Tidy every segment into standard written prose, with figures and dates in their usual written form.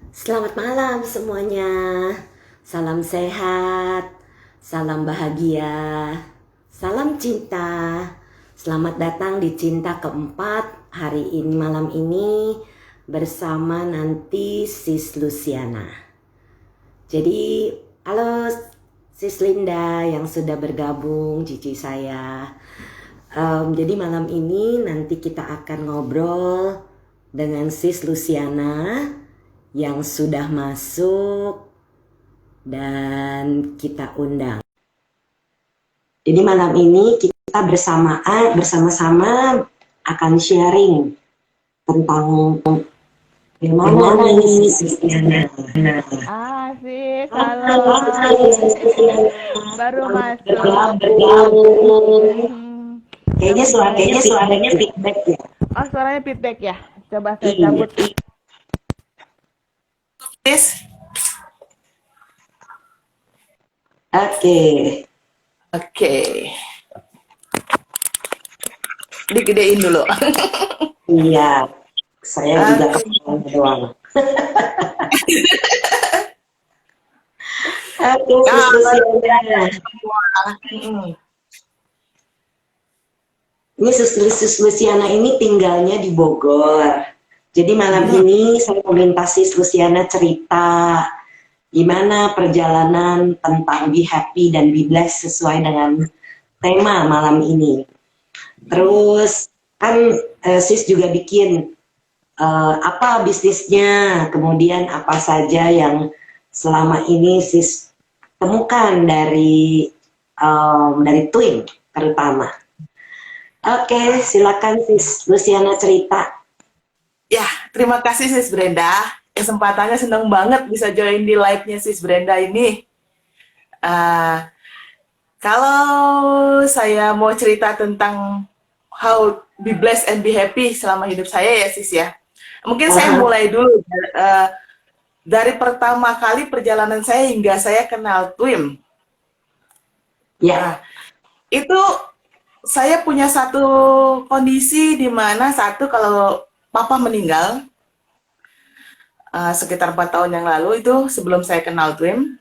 Selamat malam semuanya. Salam sehat, salam bahagia, salam cinta. Selamat datang di Cinta Keempat hari ini malam ini bersama nanti Sis Luciana. Jadi, halo Sis Linda yang sudah bergabung, cici saya. Jadi malam ini nanti kita akan ngobrol dengan Sis Luciana yang sudah masuk dan kita undang. Jadi malam ini kita bersama-sama akan sharing tentang bagaimana ini Sis Luciana. Sis, halo. Baru masuk. Bergabung. Kayaknya suaranya feedback ya. Oh, suaranya feedback ya. Coba saya cabut. Sis. Oke. Digedein dulu. Iya, saya juga kepala doang. Sis Luciana. Ini Sis Luciana ini tinggalnya di Bogor. Jadi malam ini saya meminta Sis Luciana cerita gimana perjalanan tentang Be Happy dan Be Blessed sesuai dengan tema malam ini. Terus kan Sis juga bikin apa bisnisnya, kemudian apa saja yang selama ini Sis temukan dari Twin terutama. Oke, silakan Sis Luciana cerita. Ya, terima kasih Sis Brenda. Kesempatannya senang banget bisa join di live-nya Sis Brenda ini. Kalau saya mau cerita tentang how be blessed and be happy selama hidup saya ya Sis ya. Mungkin saya mulai dulu dari pertama kali perjalanan saya hingga saya kenal Twin. Ya. Itu saya punya satu kondisi di mana kalau Papa meninggal sekitar 4 tahun yang lalu itu sebelum saya kenal Twin.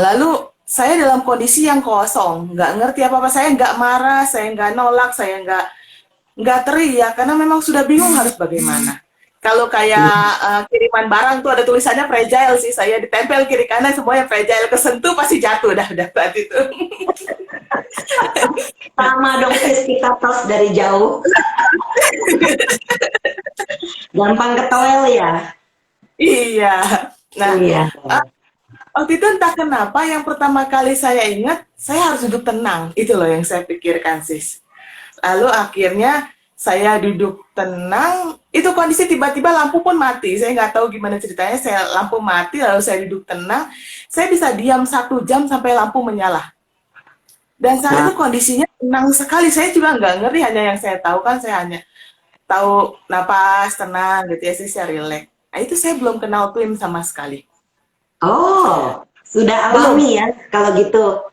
Lalu saya dalam kondisi yang kosong, nggak ngerti apa-apa, saya nggak marah, saya nggak nolak, saya nggak teriak karena memang sudah bingung harus bagaimana. Kalau kayak kiriman barang tuh ada tulisannya fragile sih, saya ditempel kiri kanan semuanya fragile, kesentuh pasti jatuh dah saat itu. Sama dong Sis, kita tos dari jauh. Gampang ketowel ya. Iya. Nah, iya. Waktu itu entah kenapa yang pertama kali saya ingat, saya harus duduk tenang. Itu loh yang saya pikirkan Sis. Lalu akhirnya saya duduk tenang, itu kondisi tiba-tiba lampu pun mati. Saya nggak tahu gimana ceritanya, lampu mati, lalu saya duduk tenang. Saya bisa diam 1 jam sampai lampu menyala. Dan saat itu kondisinya tenang sekali. Saya juga nggak ngerti, hanya yang saya tahu kan, saya hanya tahu napas, tenang gitu ya, saya relax. Nah, itu saya belum kenal Twin sama sekali. Oh, sudah alami ya kalau gitu.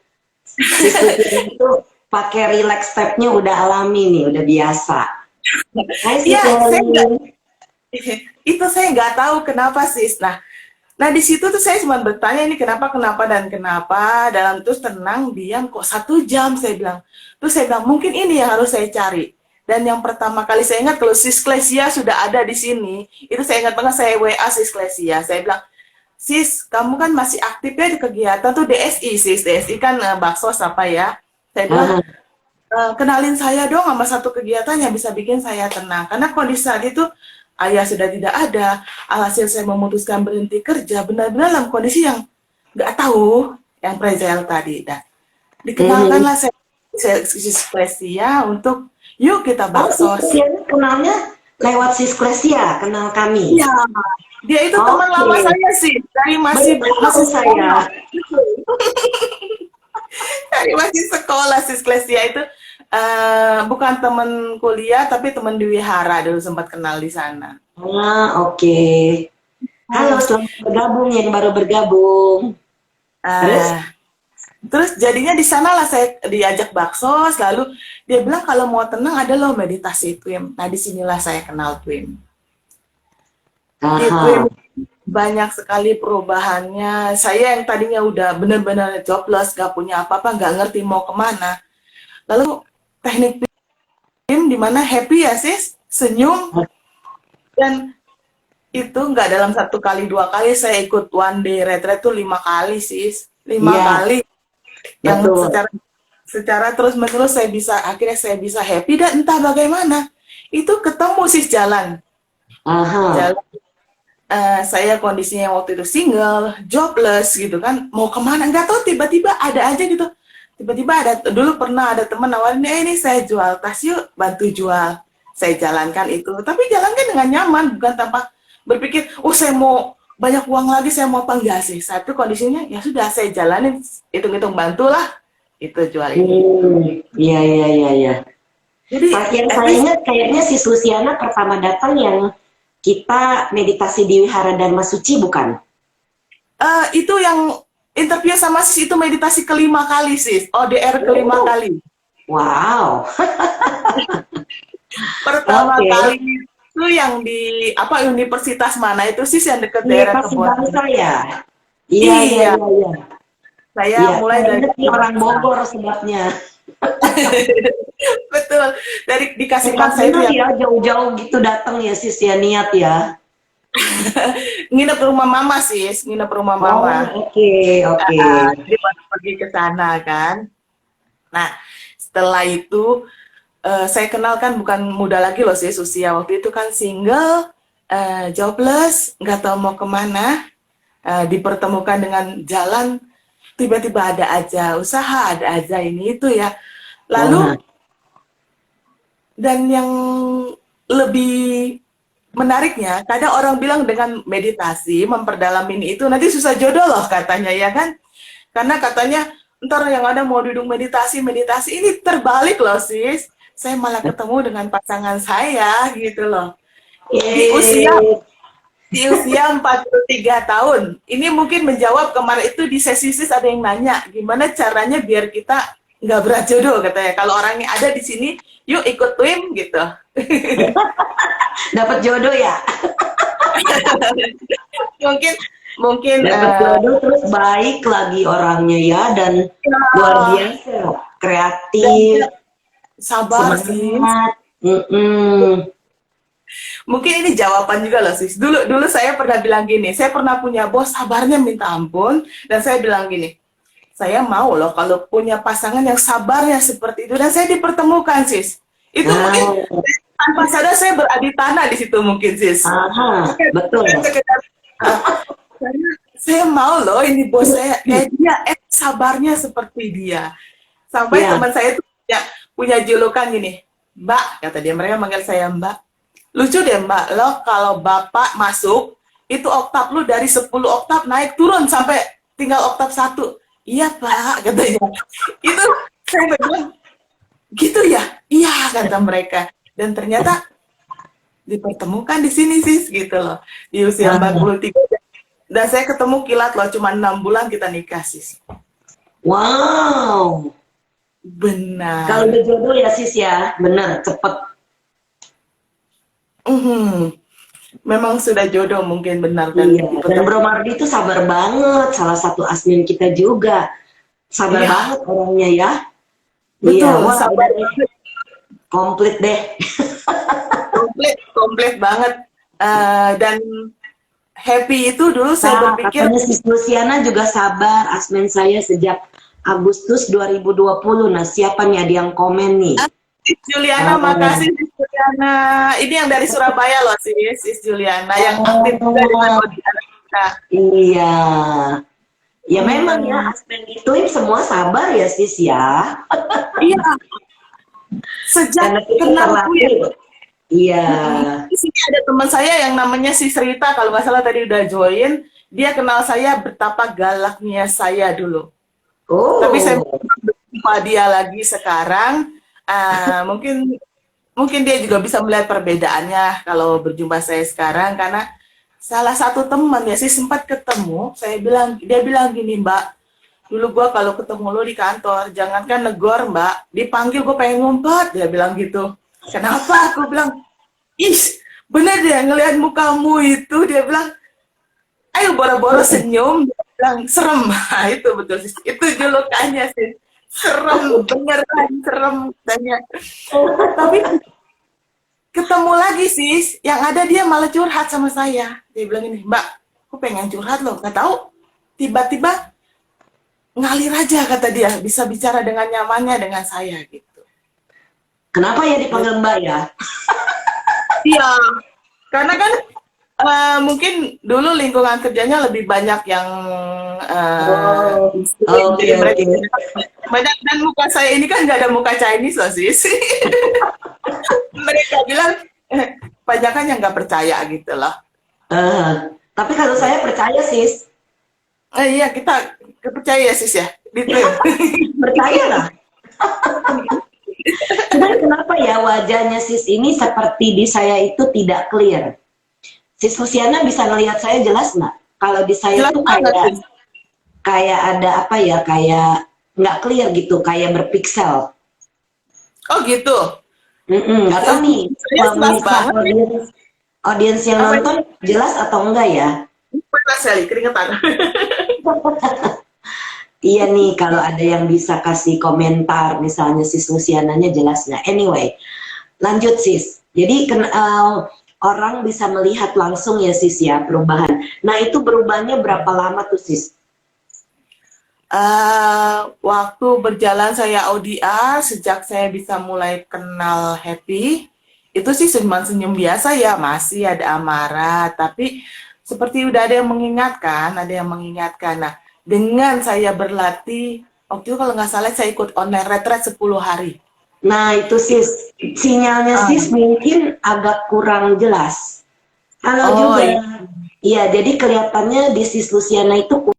Sis itu pakai relax step-nya udah alami nih, udah biasa. Iya, itu saya nggak tahu kenapa Sis. Nah di situ tuh saya cuma bertanya ini kenapa dalam terus tenang diam kok 1 jam saya bilang. Terus saya bilang mungkin ini yang harus saya cari. Dan yang pertama kali saya ingat kalau Sis Klesia sudah ada di sini, itu saya ingat banget saya WA Sis Klesia. Saya bilang, Sis, kamu kan masih aktif ya di kegiatan tuh DSI, Sis. DSI kan baksos apa ya. Saya bilang, kenalin saya dong sama satu kegiatan yang bisa bikin saya tenang. Karena kondisi saat itu, ayah sudah tidak ada, alhasil saya memutuskan berhenti kerja, benar-benar dalam kondisi yang nggak tahu, yang fragile tadi. Dan dikenalkanlah saya Sis Klesia untuk, yuk kita baksos. Kenalnya lewat Sis Klesia, kenal kami. Iya. Dia itu teman lama saya sih, dari masih saya. Dari masih sekolah Sis Klesia itu bukan teman kuliah tapi teman di wihara dulu sempat kenal di sana. Oke. Halo, selamat bergabung yang baru bergabung. Terus jadinya di sanalah saya diajak baksos, lalu dia bilang kalau mau tenang ada loh meditasi Twin. Nah disinilah saya kenal Twin. Gitu, Aha. banyak sekali perubahannya. Saya yang tadinya udah benar-benar jobless, gak punya apa-apa, gak ngerti mau kemana. Lalu teknik PIM di mana happy ya sis, senyum, dan itu nggak dalam 1 kali 2 kali. Saya ikut one day retreat tuh 5 kali sis, lima Iya, kali yang betul. secara secara terus menerus akhirnya saya bisa happy, dan entah bagaimana itu ketemu sis jalan Aha. jalan. Saya kondisinya waktu itu single, jobless gitu kan, mau kemana nggak tahu, tiba-tiba ada aja gitu. Tiba-tiba ada, dulu pernah ada teman nawarin, ini saya jual tas yuk, bantu jual. Saya jalankan itu, tapi jalankan dengan nyaman, bukan tanpa berpikir, oh saya mau banyak uang lagi, saya mau apa, enggak sih. Satu kondisinya, ya sudah saya jalanin, hitung-hitung bantulah, itu jual ini. Iya, iya, iya, iya. Jadi, Yang at saya least ingat kayaknya si Susiana pertama datang yang kita meditasi di Wihara Dharma Suci, bukan? itu yang interview sama sis itu meditasi ke-5 kali sis, ODR ke-5 Oh, kali. wow. Pertama Oke. kali itu yang di apa, universitas mana itu sih yang dekat daerah Universitas kebun. bangsa ya? Iya, iya, Iya, iya, iya. saya Iya, mulai saya dari ingat nih situ. orang Bogor sebabnya. Betul, dari dikasih Hebat paksa itu bener yang ya, jauh-jauh gitu datang ya sis ya, niat ya. nginep ke rumah mama sih, nginep ke rumah Oh, mama. oke, oke. Jadi baru pergi ke sana kan. Nah, setelah itu saya kenal kan bukan muda lagi loh sih, usia waktu itu kan single, jobless, nggak tahu mau kemana, dipertemukan dengan jalan, tiba-tiba ada aja usaha, ada aja ini itu ya. Aha. Lalu, dan yang lebih menariknya, kadang orang bilang dengan meditasi, memperdalam ini itu, nanti susah jodoh loh katanya ya kan. Karena katanya, ntar yang ada mau duduk meditasi, ini terbalik loh sis. Saya malah ketemu dengan pasangan saya gitu loh. Di usia Yeay. di usia 43 tahun. Ini mungkin menjawab kemarin itu di sesi sis ada yang nanya, gimana caranya biar kita nggak berat jodoh katanya. Kalau orangnya ada di sini, yuk ikut twin gitu. Dapat jodoh ya? mungkin mungkin Dapat jodoh terus baik lagi orangnya ya, dan luar biasa, dan kreatif, sabar sih. semangat. Mm-mm. Mungkin ini jawaban juga loh sis. Dulu saya pernah bilang gini, saya pernah punya bos sabarnya minta ampun, dan saya bilang gini, saya mau loh kalau punya pasangan yang sabarnya seperti itu, dan saya dipertemukan sis. Itu mungkin Nah, tanpa sadar saya beradi tanah di situ mungkin sis. aha, betul. Bukan sekedar karena saya mau loh ini bos saya kayak dia, sabarnya seperti dia. Sampai Ya. teman saya tuh punya julukan gini, Mbak, kata dia, mereka manggil saya Mbak. Lucu deh Mbak, lo kalau Bapak masuk, itu oktav lu dari 10 oktav naik turun sampai tinggal oktav 1. Iya Pak, katanya. Itu saya bilang, gitu ya? Iya, kata mereka. Dan ternyata dipertemukan di sini sis, gitu loh. Di usia Ah, 43. Dan saya ketemu kilat loh, cuma 6 bulan kita nikah sis. wow. Kalau Benar. udah jodoh ya sis ya, bener, cepet. Mhm. Memang sudah jodoh mungkin benar, dan Iya, dan dipertemukan. Bro Mardi itu sabar banget, salah satu admin kita juga. Sabar Iya, banget orangnya ya. Iya, betul, wah sabar udah deh, komplit deh. komplit komplit banget. Dan happy itu dulu saya Nah, berpikir, katanya Sis Luciana juga sabar, admin saya sejak Agustus 2020. Nah, siapa nih ada yang komen nih? Sis Juliana, Ah, makasih Sis Juliana. Ini yang dari Surabaya loh Sis Juliana, yang aktif juga dengan oh, audiens kita. iya. Ya memang ya, Hmm, admin itu semua sabar ya sis ya. iya, sejak Karena kita kenal gue. terlatih. Iya. Di sini ada teman saya yang namanya Sis Rita, kalau nggak salah tadi udah join. Dia kenal saya betapa galaknya saya dulu. Tapi saya Oh, berjumpa dia lagi sekarang. Mungkin mungkin dia juga bisa melihat perbedaannya kalau berjumpa saya sekarang, karena salah satu teman ya sih sempat ketemu. Dia bilang gini, Mbak, dulu gua kalau ketemu lo di kantor, jangankan negor Mbak, dipanggil gue pengen ngumpet, dia bilang gitu. Kenapa? Aku bilang, ih, bener dia ngelihat mukamu itu, dia bilang, ayo boro-boro senyum, dia bilang serem. Nah, itu betul sih, itu julukannya sih, serem, beneran serem tanya. Tapi ketemu lagi sih, yang ada dia malah curhat sama saya. Dia bilang ini, Mbak, aku pengen curhat loh, nggak tahu tiba-tiba ngalir aja kata dia, bisa bicara dengan nyamannya dengan saya gitu. Kenapa ya dipanggil Mbak ya? Iya, karena kan mungkin dulu lingkungan kerjanya lebih banyak yang Oke, jadi mereka oke. banyak, dan muka saya ini kan nggak ada muka Chinese loh sis. Mereka bilang banyak kan yang nggak percaya gitu loh. Tapi kalau saya percaya sis, Iya, kita percaya ya sis ya, diklaim. percaya lah. Cuman kenapa ya wajahnya sis ini seperti di saya itu tidak clear? Sis Luciana bisa ngelihat saya jelas nggak? Kalau di saya Jelas tuh banget sis. kayak ada apa ya, kayak nggak clear gitu, kayak berpiksel. Oh gitu. Nggak tahu nih, Saya jelas pemirsa banget nih. audiens yang Apa nonton jelas atau enggak ya? panas sekali keringetan. Iya nih, kalau ada yang bisa kasih komentar, misalnya sis Luciananya jelas nggak? Anyway, lanjut sis. Jadi orang bisa melihat langsung ya sis ya perubahan. Nah itu berubahnya berapa lama tuh sis? Waktu berjalan saya ODR, sejak saya bisa mulai kenal Happy, itu sih senyum biasa ya, masih ada amarah, tapi seperti udah ada yang mengingatkan, Nah, dengan saya berlatih, waktu itu kalau nggak salah saya ikut online retreat 10 hari. Nah itu sis, sinyalnya Ah. sis mungkin agak kurang jelas. Halo Oh juga. iya. Iya, jadi kelihatannya di sis Luciana itu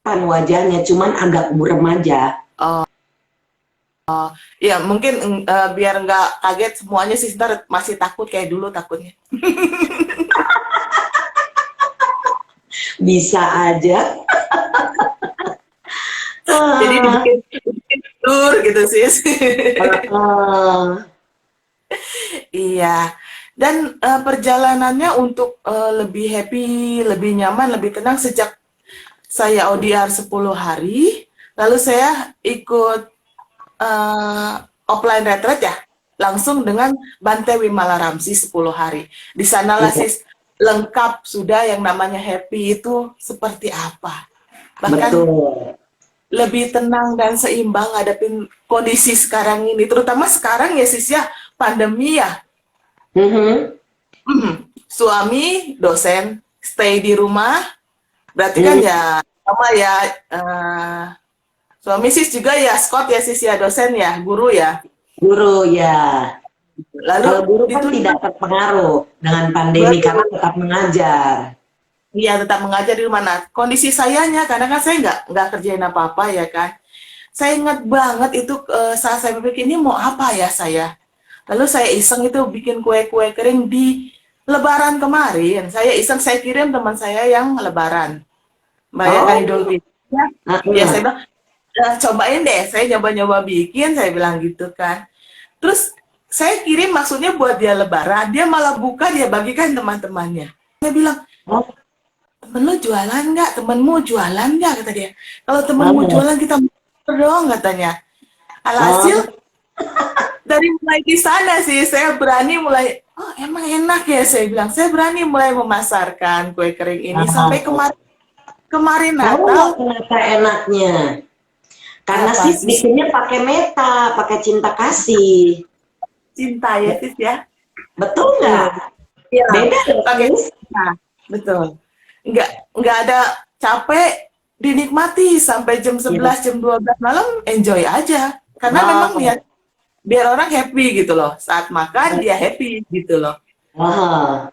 kan wajahnya, cuman agak buram aja. Ya mungkin biar nggak kaget semuanya sih, ntar masih takut kayak dulu takutnya. Bisa aja. Jadi Ah, dibikin tidur gitu sih. ah. Iya. Dan perjalanannya untuk lebih happy, lebih nyaman, lebih tenang sejak saya ODR 10 hari, lalu saya ikut eh, offline retreat ya, langsung dengan Bante Wimala Ramsi 10 hari. Di sanalah Iya, sis lengkap sudah yang namanya happy itu seperti apa. Bahkan betul. lebih tenang dan seimbang hadapin kondisi sekarang ini, terutama sekarang ya sis ya, pandemi ya. Mhm. Suami dosen, stay di rumah, berarti kan Hmm, ya sama ya, suami sis juga ya Scott ya sis ya, dosen ya, guru ya. Guru ya. Lalu Kalau guru kan tidak dituntut terpengaruh dengan pandemi karena betul, tetap mengajar. iya tetap mengajar di rumah. Nah, kondisi sayanya karena kan saya nggak kerjain apa-apa ya kan. Saya ingat banget itu saat saya berpikir ini mau apa ya saya. Lalu saya iseng itu bikin kue-kue kering di Lebaran kemarin. Saya iseng saya kirim teman saya yang Lebaran merayakan Idul Oh, Fitri. Ya, ya saya heeh. bilang, cobain deh, saya nyoba-nyoba bikin, saya bilang gitu kan. Terus saya kirim maksudnya buat dia Lebaran, dia malah buka, dia bagikan teman-temannya. Saya bilang, Oh, temen lu jualan nggak? Temenmu jualan nggak? Kata dia. Kalau temenmu heeh. jualan kita dong katanya. Alhasil Oh, dari mulai di sana sih saya berani mulai, oh emang enak ya saya bilang. Saya berani mulai memasarkan kue kering ini sampai ah. kemarin Tahu nggak Natal. kenapa enaknya? Karena Apa sis sih bikinnya pakai meta, pakai cinta kasih. cinta ya sis ya? Betul nggak? Betul. Iya, Beda loh pakai sis. cinta. Betul. Nggak ada capek, dinikmati sampai jam Iya. 11 jam 12 malam, enjoy aja. Karena memang Oh, niat biar orang happy gitu loh. Saat makan dia happy gitu loh. ah.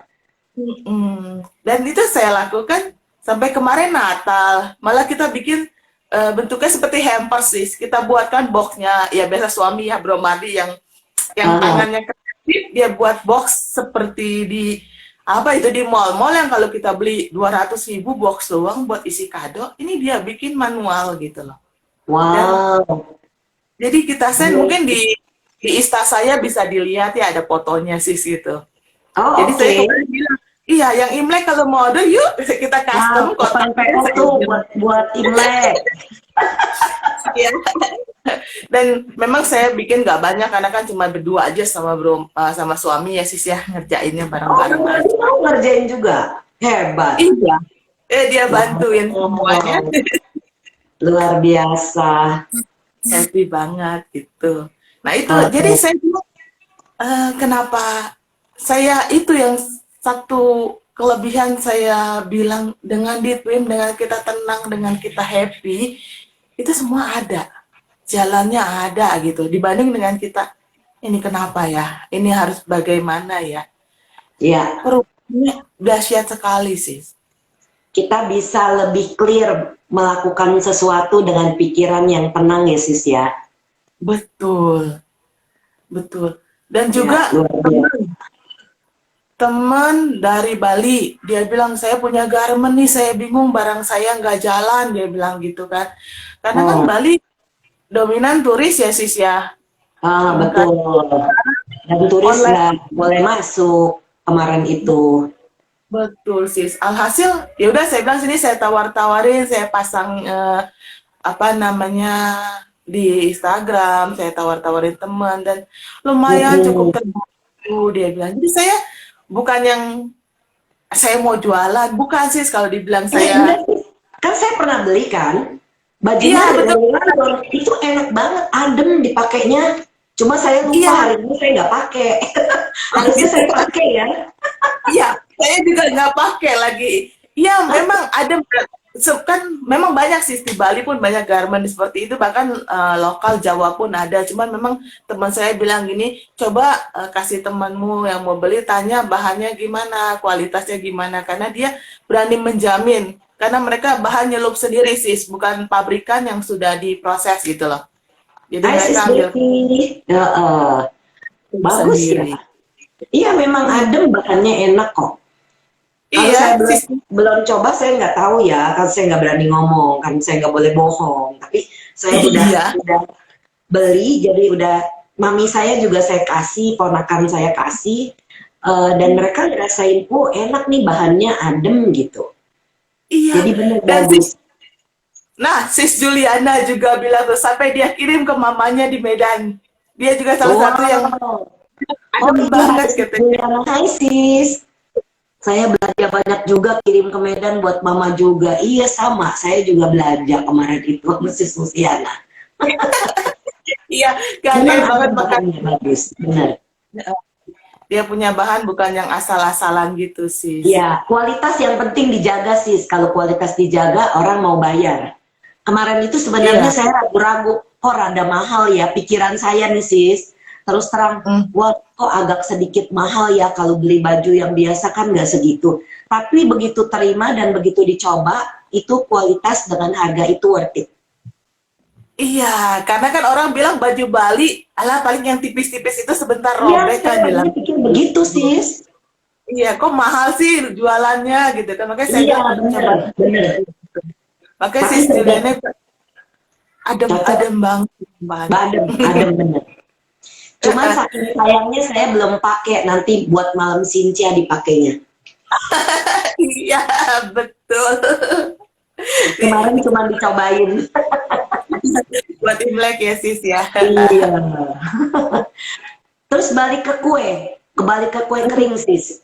Dan itu saya lakukan sampai kemarin Natal. Malah kita bikin bentuknya seperti hampers sih. Kita buatkan boxnya. Ya biasa suami ya Bro Mardi yang Ah. tangannya kreatif, dia buat box seperti di apa itu di mall yang kalau kita beli 200.000 box doang buat isi kado, ini dia bikin manual gitu loh. Dan Wow. jadi kita send Iya. mungkin di Insta saya bisa dilihat ya ada fotonya sis gitu. Oh, Jadi oke. saya kemarin bilang, iya yang Imlek kalau mau order yuk kita custom Wow, open kotaknya PO saya tuh bilang. buat Imlek. Iya. Dan memang saya bikin nggak banyak karena kan cuma berdua aja sama suami ya sis ya ngerjainnya Oh, bareng-bareng berarti aja. mau ngerjain juga. Hebat. Iya. Dia bantuin semuanya. Wow, luar biasa. Happy banget gitu. Nah itu jadi Oke. saya bilang, kenapa saya itu yang satu kelebihan saya bilang dengan di Twim, dengan kita tenang, dengan kita happy, itu semua ada. Jalannya ada gitu. Dibanding dengan kita, ini kenapa ya? Ini harus bagaimana ya? Ya, Perubahannya dahsyat sekali sih. kita bisa lebih clear melakukan sesuatu dengan pikiran yang tenang ya, sis ya. Betul, betul. Dan Ya, juga luar biasa. teman dari Bali, dia bilang saya punya garment nih, saya bingung barang saya nggak jalan, dia bilang gitu kan. Karena kan Oh, Bali dominan turis ya sis ya. Kan betul. Dan turis online nggak boleh masuk kemarin itu. betul sis. Alhasil ya udah saya bilang sini saya tawar-tawarin, saya pasang apa namanya di Instagram, saya tawar-tawarin teman dan lumayan cukup Mm-mm. terbantu dia bilang. Jadi saya bukan yang saya mau jualan, bukan sis kalau dibilang Enggak saya. sih. Kan saya pernah beli kan. Bajunya Iya betul. dari London. Itu enak banget, adem dipakainya. Cuma saya lupa Iya, hari ini saya nggak pakai. Harusnya saya pakai ya. iya, saya juga nggak pakai lagi. Iya, memang ada kan memang banyak sih di Bali pun banyak garment seperti itu bahkan lokal Jawa pun ada. Cuman memang teman saya bilang gini, coba kasih temanmu yang mau beli tanya bahannya gimana, kualitasnya gimana karena dia berani menjamin karena mereka bahan nyelup sendiri sih, bukan pabrikan yang sudah diproses gitu loh. Jadi Isis mereka ambil Beauty. Bagus ya. sendiri. Iya memang adem, bahannya enak kok. Kalau Iya, saya sis. belum coba, saya nggak tahu ya. Kan saya nggak berani ngomong, kan saya nggak boleh bohong. Tapi saya Iya. udah beli, jadi udah mami saya juga saya kasih, ponakan saya kasih, dan mereka ngerasain, oh enak nih bahannya adem gitu. Iya. Jadi bener Dan bagus. Sis Juliana juga bilang tuh sampai dia kirim ke mamanya di Medan. Dia juga salah satu yang Wow. Oh adem iya, banget sis katanya. Juliana. Hai sis. Saya belanja banyak juga kirim ke Medan buat mama juga. Iya sama, saya juga belanja kemarin itu sama sis Luciana. Iya, kaget Memang banget adem makan. bahannya bagus, bener. Dia punya bahan bukan yang asal-asalan gitu, sis. Iya, kualitas yang penting dijaga sis. Kalau kualitas dijaga, orang mau bayar. Kemarin itu sebenarnya Iya. saya ragu-ragu, kok rada mahal ya pikiran saya nih sis. Terus terang, Hmm. wah kok agak sedikit mahal ya kalau beli baju yang biasa kan nggak segitu. Tapi begitu terima dan begitu dicoba, itu kualitas dengan harga itu worth it. Iya, karena kan orang bilang baju Bali, alah paling yang tipis-tipis itu sebentar Iya, robek kan saya bilang. pikir begitu sis. Iya, kok mahal sih jualannya gitu kan. Makanya saya Iya, bilang coba. bener, bener. Makanya Tapi sis Juliana ternyata cocok, adem banget. adem, adem bener. Cuman saking sayangnya saya belum pakai, nanti buat malam Sincia dipakainya. Iya, betul. Kemarin cuma dicobain. Buat Imlek ya sis ya. Iya. Terus balik ke kue kering sis.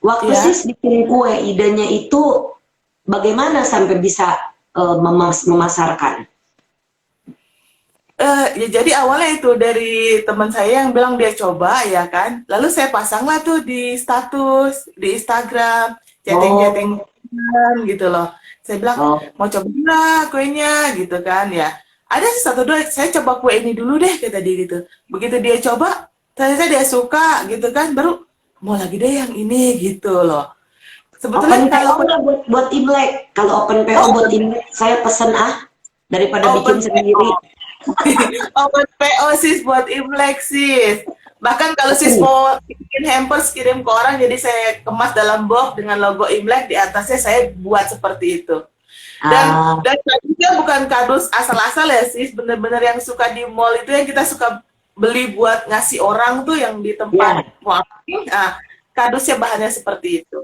Waktu Ya. sis bikin kue, idenya itu bagaimana sampai bisa memasarkan? Ya jadi awalnya itu dari teman saya yang bilang dia coba ya kan. Lalu saya pasanglah tuh di status di Instagram, chatting-chatting gitu loh. Saya bilang Oh, mau coba nggak kuenya gitu kan ya. Ada sih satu dua, saya coba kue ini dulu deh kata dia gitu. Begitu dia coba, ternyata dia suka gitu kan. Baru mau lagi deh yang ini gitu loh. Sebetulnya open PO nggak buat Imlek? Kalau open PO buat Imlek, saya pesen daripada bikin open sendiri. open PO sis buat Imlek sis. Bahkan kalau sis mau bikin hampers kirim ke orang, jadi saya kemas dalam box dengan logo Imlek di atasnya, saya buat seperti itu. Dan kadonya bukan kado asal-asal ya sis, bener-bener yang suka di mall itu yang kita suka beli buat ngasih orang tuh yang di tempat walking. Nah, kadusnya bahannya seperti itu.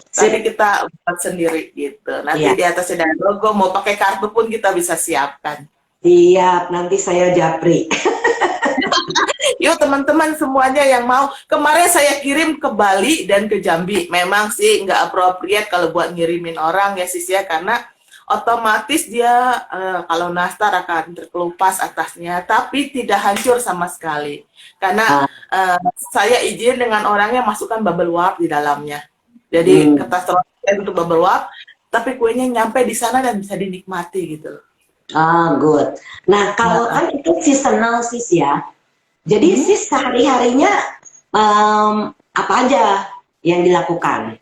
Jadi kita buat sendiri gitu. Nanti di atasnya ada logo, mau pakai kartu pun kita bisa siapkan. Siap, nanti saya japri. Yuk teman-teman semuanya yang mau. Kemarin saya kirim ke Bali dan ke Jambi. Memang sih nggak appropriate kalau buat ngirimin orang ya sis ya, karena otomatis dia kalau nastar akan terkelupas atasnya, tapi tidak hancur sama sekali. Karena saya izin dengan orangnya masukkan bubble wrap di dalamnya. Jadi kertas terus untuk bubble wrap, tapi kuenya nyampe di sana dan bisa dinikmati gitu. Good. Nah, kalau kan itu seasonal sis ya. Jadi sis sehari-harinya apa aja yang dilakukan?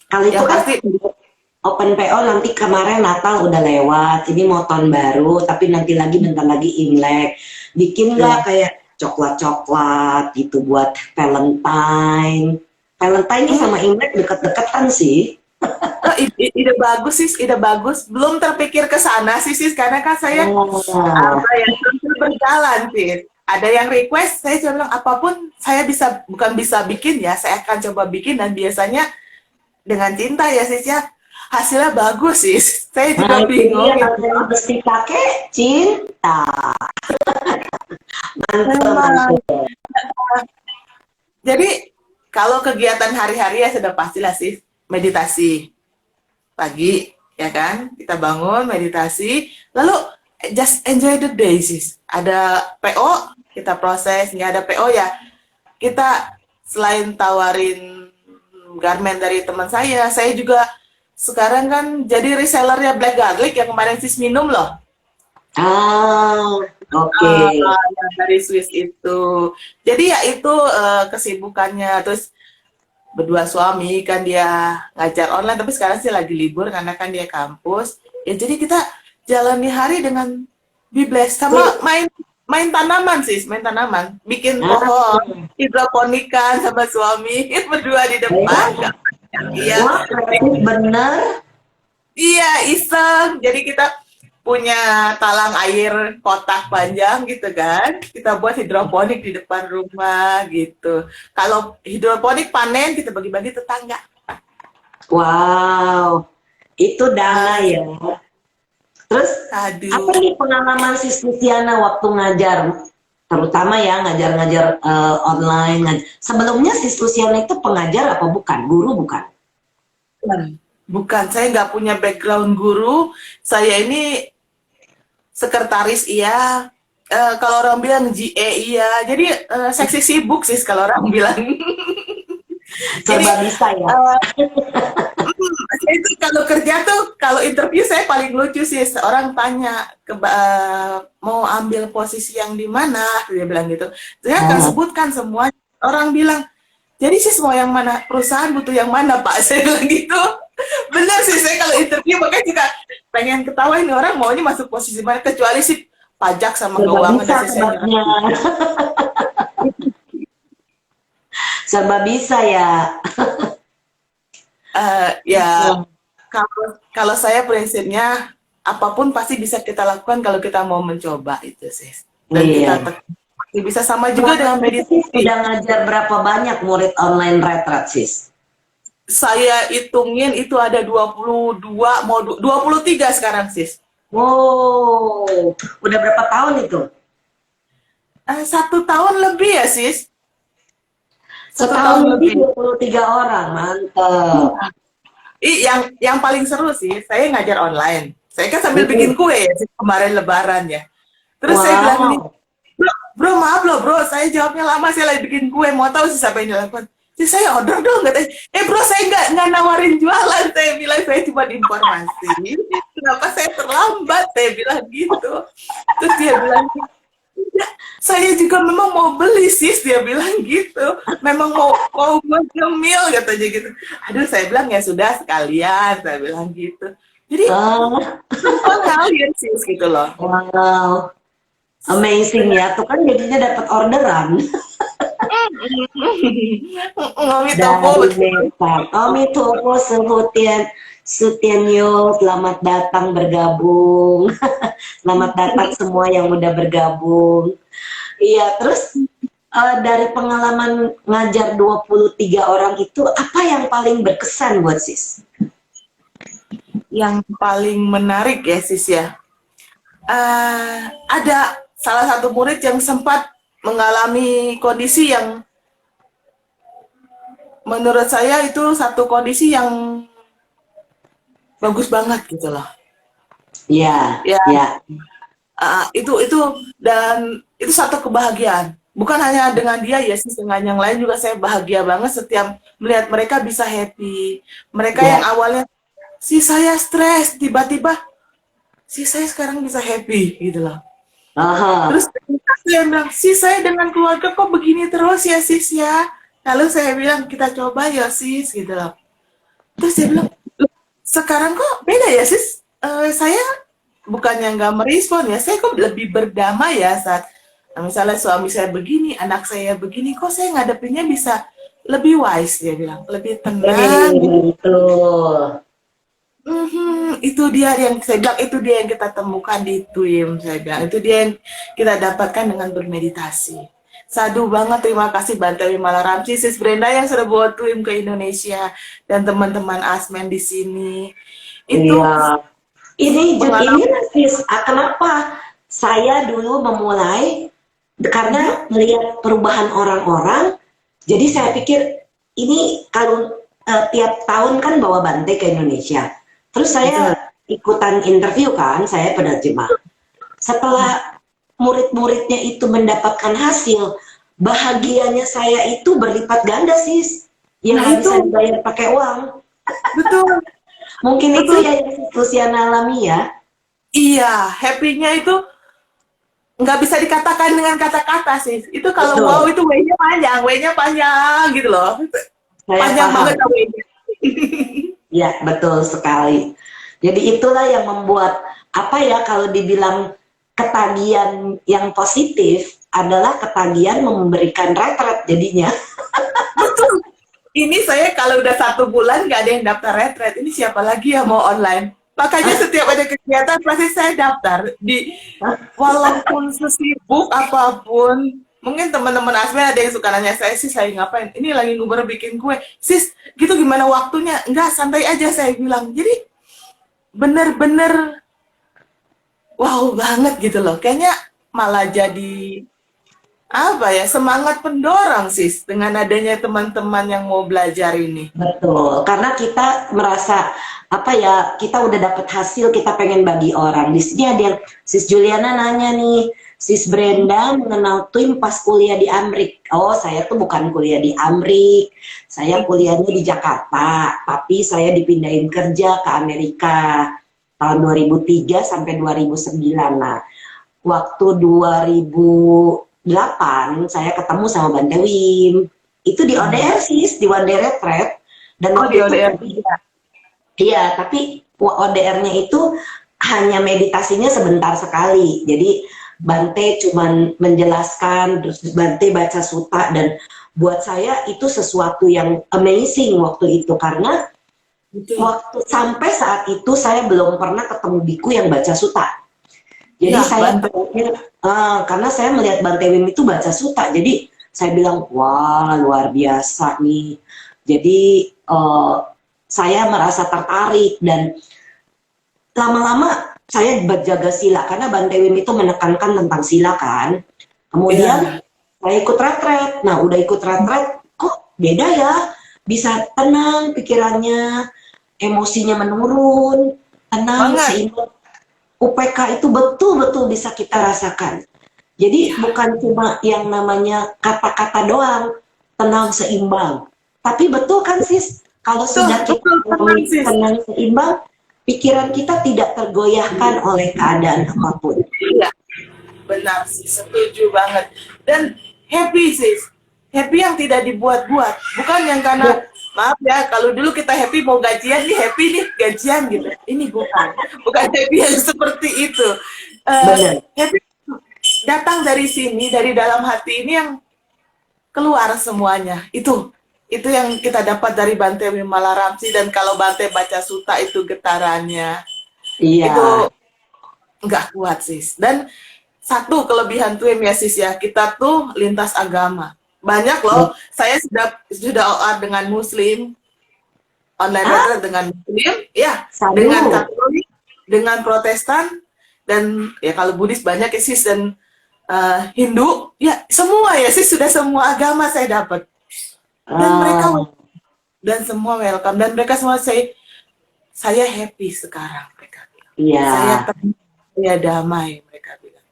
Kalau itu kan Open PO nanti kemarin Natal udah lewat, ini mau tahun baru, tapi nanti lagi bentar lagi Imlek. Bikin nggak kayak coklat-coklat gitu buat Valentine? Valentine sama Imlek deket-deketan sih. Ide bagus sis, ide bagus. Belum terpikir ke sana sih sis, karena kan saya apa yang berjalan sis. Ada yang request, saya coba bilang apapun saya bisa, bukan bisa bikin ya, saya akan coba bikin dan biasanya dengan cinta ya sis ya, hasilnya bagus sis. Saya juga bingung. Yang mesti pakai cinta. Mantap. Jadi kalau kegiatan hari-hari ya sudah pastilah sis, meditasi pagi ya kan, kita bangun meditasi, lalu just enjoy the day sis. Ada PO kita proses, nggak ada PO ya kita selain tawarin garment dari teman saya juga sekarang kan jadi resellernya Black Garlic yang kemarin sis minum loh. Oke. Yang dari Swiss itu. Jadi ya itu kesibukannya. Terus berdua suami kan dia ngajar online, tapi sekarang sih lagi libur karena kan dia kampus. Ya jadi kita jalani hari dengan be blessed sama main tanaman sis, main tanaman, bikin pohon, hidroponikan sama suami berdua di depan. Iya. Bener. Iya, iseng. Jadi kita punya talang air kotak panjang gitu kan. Kita buat hidroponik di depan rumah gitu. Kalau hidroponik panen kita bagi-bagi tetangga. Wow. Itu dana ya. Terus apa nih pengalaman sis Luciana waktu ngajar? Terutama ya ngajar-ngajar online. Sebelumnya sis Luciana itu pengajar apa bukan? Guru bukan? Bukan, saya nggak punya background guru. Saya ini sekretaris iya. Kalau orang bilang GE iya. Jadi seksi sibuk sih kalau orang bilang. Serba bisa ya. Saya itu kalau kerja tuh, kalau interview saya paling lucu sih. Orang tanya mau ambil posisi yang di mana, dia bilang gitu. Saya akan sebutkan semua. Orang bilang, jadi sih mau yang mana, perusahaan butuh yang mana Pak? Saya bilang gitu. Bener sih, saya kalau interview makanya juga pengen ketawa ini orang maunya masuk posisi mana, kecuali sih pajak sama keuangan. Serba bisa ya. Ya kalau saya prinsipnya apapun pasti bisa kita lakukan kalau kita mau mencoba itu sih. Dan kita bisa sama juga dengan meditasi. Sudah ngajar berapa banyak murid online retreat sis? Saya hitungin itu ada 22, mau 23 sekarang sis. Wow, udah berapa tahun itu? 1 tahun lebih ya sis. Setahun lebih 23 orang, mantap. Yang paling seru sih, saya ngajar online. Saya kan sambil bikin kue ya, kemarin lebaran ya. Terus saya bilang nih, bro maaf loh bro, saya jawabnya lama, saya lagi bikin kue, mau tahu sih siapa yang dilakukan. Jadi saya order dong, katanya, bro saya nggak nawarin jualan, saya bilang saya cuma informasi. Kenapa saya terlambat, saya bilang gitu. Terus dia bilang, saya juga memang mau beli sis, dia bilang gitu. Memang mau ngemil katanya gitu. Aduh saya bilang ya sudah sekalian, saya bilang gitu. Jadi ngalir sis gitu loh. Wow, amazing ya. Tuh kan jadinya dapat orderan. Omitopo Dari betul. Nepal. Omitopo Sehutian Sutenyo, selamat datang bergabung. Selamat datang semua yang udah bergabung. Iya, terus dari pengalaman ngajar 23 orang itu, apa yang paling berkesan buat sis? Yang paling menarik ya sis ya, ada salah satu murid yang sempat mengalami kondisi yang menurut saya itu satu kondisi yang bagus banget gitu loh. Iya, Ya, iya, itu dan itu satu kebahagiaan. Bukan hanya dengan dia ya sih, dengan yang lain juga saya bahagia banget setiap melihat mereka bisa happy. Mereka yang iya. awalnya si saya stres, tiba-tiba si saya sekarang bisa happy gitu loh. Terus Aha. saya bilang, sis saya dengan keluarga kok begini terus ya sis ya. Lalu saya bilang kita coba ya sis gitu loh. Terus dia bilang, "Loh, sekarang kok beda ya sis? Saya bukannya nggak merespon ya, saya kok lebih berdamai ya saat misalnya suami saya begini, anak saya begini, kok saya ngadepinnya bisa lebih wise," dia bilang, lebih tenang. Betul. Itu dia yang saya bilang, itu dia yang kita temukan di TWIM, saya bilang. Itu dia yang kita dapatkan dengan bermeditasi. Sadu banget, terima kasih Bantewi Malaramsi, Sis Brenda yang sudah bawa TWIM ke Indonesia, dan teman-teman Asmen di sini. Itu Iya. Ini pengalaman. sis, kenapa saya dulu memulai karena melihat perubahan orang-orang, jadi saya pikir ini kalau tiap tahun kan bawa Bante ke Indonesia. Terus Betul. saya ikutan interview kan, saya penerjemah. Setelah murid-muridnya itu mendapatkan hasil, bahagianya saya itu berlipat ganda sis, yang Nah nggak itu, bisa dibayar pakai uang. betul, Mungkin itu betul. ya yang Luciana alami ya. Iya, happy-nya itu nggak bisa dikatakan dengan kata-kata sih. Itu kalau wow Betul, itu W-nya panjang gitu loh. saya Panjang banget paham. W-nya. Ya, betul sekali. Jadi itulah yang membuat apa ya kalau dibilang ketagihan yang positif adalah ketagihan memberikan retret jadinya. Betul. Ini saya kalau udah 1 bulan nggak ada yang daftar retret. Ini siapa lagi yang mau online? Makanya setiap ada kegiatan pasti saya daftar. Walaupun sesibuk apapun, mungkin teman-teman Asmen ada yang suka nanya saya sih saya ngapain? Ini lagi nguber bikin kue. Sis, gitu gimana waktunya? Enggak, santai aja saya bilang. Jadi bener-bener wow banget gitu loh. Kayaknya malah jadi apa ya, semangat pendorong sis dengan adanya teman-teman yang mau belajar ini. Betul, karena kita merasa apa ya, kita udah dapat hasil, kita pengen bagi orang. Di sini ada yang Sis Juliana nanya nih, Sis Brenda mengenal Twim pas kuliah di Amrik. Oh, saya tuh bukan kuliah di Amrik, saya kuliahnya di Jakarta, tapi saya dipindahin kerja ke Amerika tahun 2003 sampai 2009. Nah, waktu 2008 saya ketemu sama Bante Wim. Itu di ODR sis, di One Day Retreat. Dan Oh, di waktu itu ODR juga. iya, tapi ODR-nya itu hanya meditasinya sebentar sekali. Jadi Bante cuman menjelaskan, terus Bante baca suta, dan buat saya itu sesuatu yang amazing waktu itu karena Betul. waktu sampai saat itu saya belum pernah ketemu biku yang baca suta. Jadi Ya, saya Bante. karena saya melihat Bante Wim itu baca suta, jadi saya bilang wah luar biasa nih. Jadi saya merasa tertarik dan lama-lama saya berjaga sila karena Bante Wim itu menekankan tentang sila kan. Kemudian Ya, saya ikut retret. Nah udah ikut retret kok beda ya, bisa tenang pikirannya, emosinya menurun, tenang, banget. seimbang. UPK itu betul-betul bisa kita rasakan. Jadi bukan cuma yang namanya kata-kata doang, tenang seimbang. Tapi betul kan sis, kalau Tuh, sudah kita betul teman alami sis. tenang seimbang, pikiran kita tidak tergoyahkan oleh keadaan apapun. Iya, benar sih, setuju banget. Dan happy sis, happy yang tidak dibuat-buat, bukan yang karena Ya, maaf ya, kalau dulu kita happy mau gajian nih happy nih gajian gitu. Ini bukan happy yang seperti itu. benar. Happy datang dari sini, dari dalam hati ini yang keluar semuanya. Itu yang kita dapat dari Bante Wimala Ramsi. Dan kalau Bante baca suta itu getarannya Iya. itu nggak kuat sis. Dan satu kelebihan tuh ya sis ya, kita tuh lintas agama. Banyak loh, saya sudah OA dengan Muslim, online retreat dengan Muslim, ya, Sadu. dengan Katolik, dengan Protestan, dan ya kalau Buddhis banyak ya sis, dan Hindu, ya semua ya sis, sudah semua agama saya dapat. Dan mereka dan semua welcome, dan mereka semua saya happy sekarang, mereka bilang. Iya. Saya damai, mereka bilang.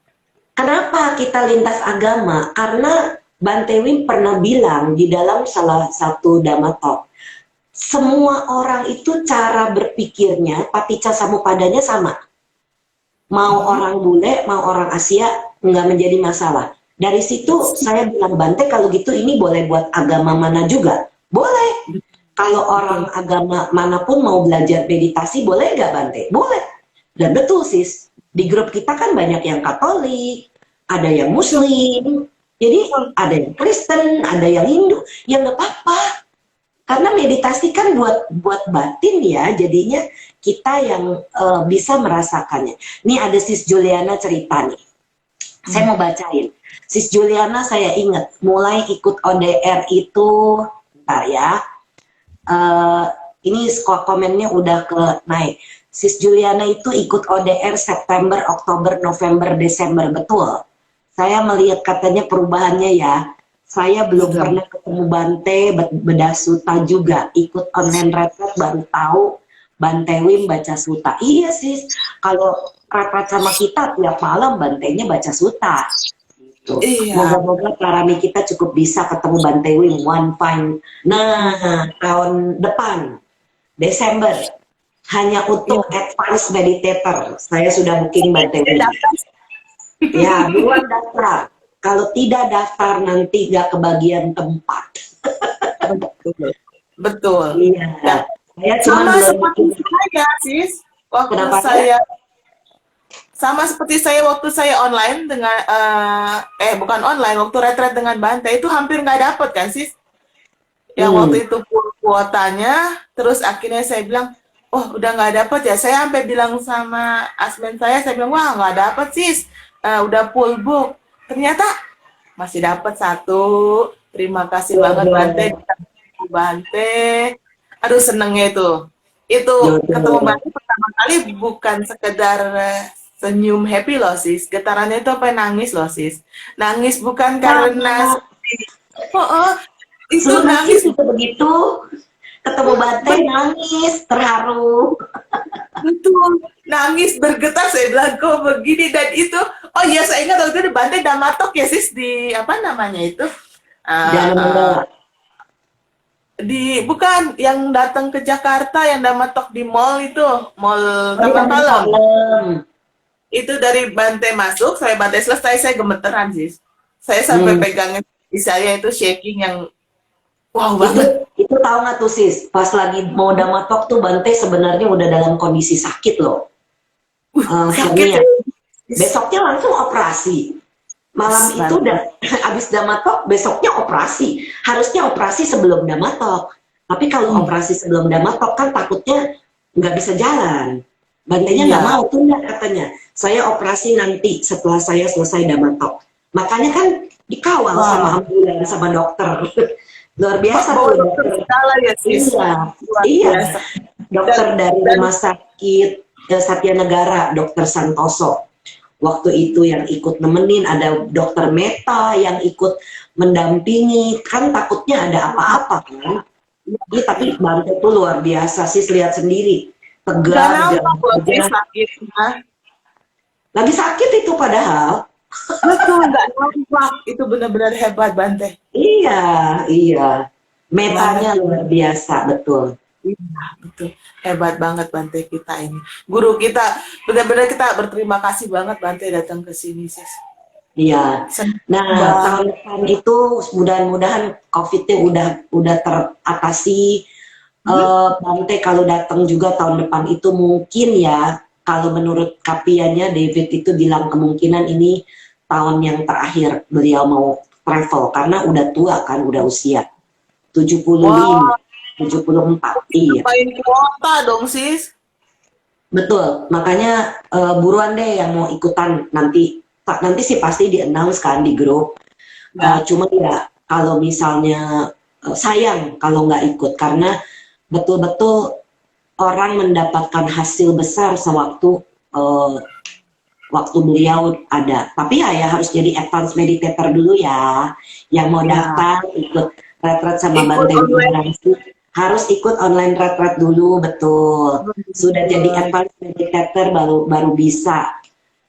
Kenapa kita lintas agama? Karena Bante Wim pernah bilang di dalam salah satu Dhamma Talk, semua orang itu cara berpikirnya, paticca samupadanya sama. Mau orang bule, mau orang Asia, nggak menjadi masalah. Dari situ saya bilang, Bante kalau gitu ini boleh buat agama mana juga? Boleh. Kalau orang agama manapun mau belajar meditasi, boleh nggak Bante? Boleh. Dan betul sis, di grup kita kan banyak yang Katolik, ada yang Muslim, jadi ada yang Kristen, ada yang Hindu, ya nggak apa-apa. Karena meditasi kan buat batin ya, jadinya kita yang bisa merasakannya. Nih ada sis Juliana cerita nih, saya mau bacain. Sis Juliana saya ingat, mulai ikut ODR itu, bentar ya, ini komennya udah naik. Sis Juliana itu ikut ODR September, Oktober, November, Desember, betul. Saya melihat katanya perubahannya ya. Saya belum pernah ketemu Bante bedah suta juga. Ikut online retreat baru tahu Bante Wim baca suta. Iya sis, kalau rapat sama kita tiap malam Bantenya baca suta. Gitu. Iya. Moga-moga parami kita cukup bisa ketemu Bante Wim one fine. Nah, tahun depan Desember hanya untuk advance meditator. Saya sudah booking Bante Wim. Ya, buruan daftar. Kalau tidak daftar nanti nggak kebagian tempat. Betul. Iya. Saya cuma Sama belum seperti saya, sis. Waktu Kenapa, saya sama seperti saya waktu saya online dengan bukan online, waktu retret dengan Bante itu hampir nggak dapet kan, sis? Yang waktu itu kuotanya, terus akhirnya saya bilang, oh udah nggak dapet ya. Saya sampai bilang sama admin saya bilang, wah nggak dapet sis, udah full book. Ternyata masih dapat satu. Terima kasih banget Bante. Aduh senengnya itu. Ketemu Bante pertama kali bukan sekedar senyum happy loh sis. Getarannya itu apa nangis loh sis. Nangis bukan karena itu nangis itu begitu. Ketemu Bante nangis, terharu. Betul, nangis bergetar saya bilang kok begini. Dan itu, oh iya saya ingat waktu itu Bante Dhamma Talk ya sis, di apa namanya itu? Bukan yang datang ke Jakarta yang Dhamma Talk di mall itu, mall Taman Palem. Itu dari Bante masuk, saya Bante selesai, saya gemeteran sis. Saya sampai pegangnya di saya itu shaking yang wow banget. Itu tahu nggak tuh sis, pas lagi mau Dhamma Talk tuh Bante sebenarnya udah dalam kondisi sakit loh. Sakit. Besoknya langsung operasi. Malam itu abis Dhamma Talk besoknya operasi. Harusnya operasi sebelum Dhamma Talk. Tapi kalau operasi sebelum Dhamma Talk kan takutnya nggak bisa jalan. Bantenya nggak mau tuh katanya. Saya operasi nanti setelah saya selesai Dhamma Talk. Makanya kan dikawal sama ambulan sama dokter. Luar biasa tuh dokter. Ya, sis. Iya. Dokter dari rumah sakit Satya Negara, Dokter Santoso. Waktu itu yang ikut nemenin, ada Dokter Meta yang ikut mendampingi. Kan takutnya ada apa-apa kan. Tapi Bante tuh luar biasa sih, lihat sendiri. Tegar. Lagi sakit itu padahal. Betul, nggak nampak. Itu benar-benar hebat Bante. Iya. Metanya luar biasa, betul. Iya, betul. Hebat banget Bante kita ini. Guru kita, benar-benar kita berterima kasih banget Bante datang ke sini, sis. Iya. Nah, tahun depan itu mudah-mudahan COVID-nya udah teratasi. Bante kalau datang juga tahun depan itu mungkin ya, kalau menurut kapiannya David itu bilang kemungkinan ini tahun yang terakhir beliau mau travel karena udah tua kan, udah usia 75, Wah, 74. Iya. main kuota dong, sis. Betul, makanya buruan deh yang mau ikutan nanti. Nanti sih pasti di-announce kan di grup. Ya, Cuma ya kalau misalnya sayang kalau nggak ikut karena betul-betul orang mendapatkan hasil besar sewaktu waktu beliau ada. Tapi ya harus jadi advance meditator dulu ya. Yang mau ya. daftar ikut retret sama Ikut Bante online. Widiwasi harus ikut online retret dulu, betul. Sudah jadi advance meditator baru bisa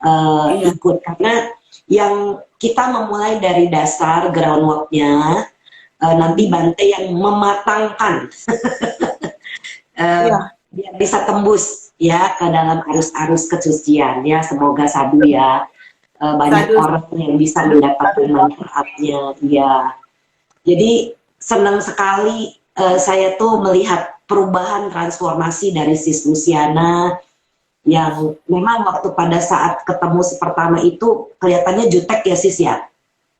Iya. ikut karena yang kita memulai dari dasar groundworknya, nanti Bante yang mematangkan Iya. biar bisa tembus ya ke dalam arus-arus kesucian ya. Semoga sadu ya, banyak Sadu. orang yang bisa mendapatkan manfaatnya ya. Jadi senang sekali saya tuh melihat perubahan transformasi dari Sis Luciana yang memang waktu pada saat ketemu pertama itu kelihatannya jutek ya Sis ya.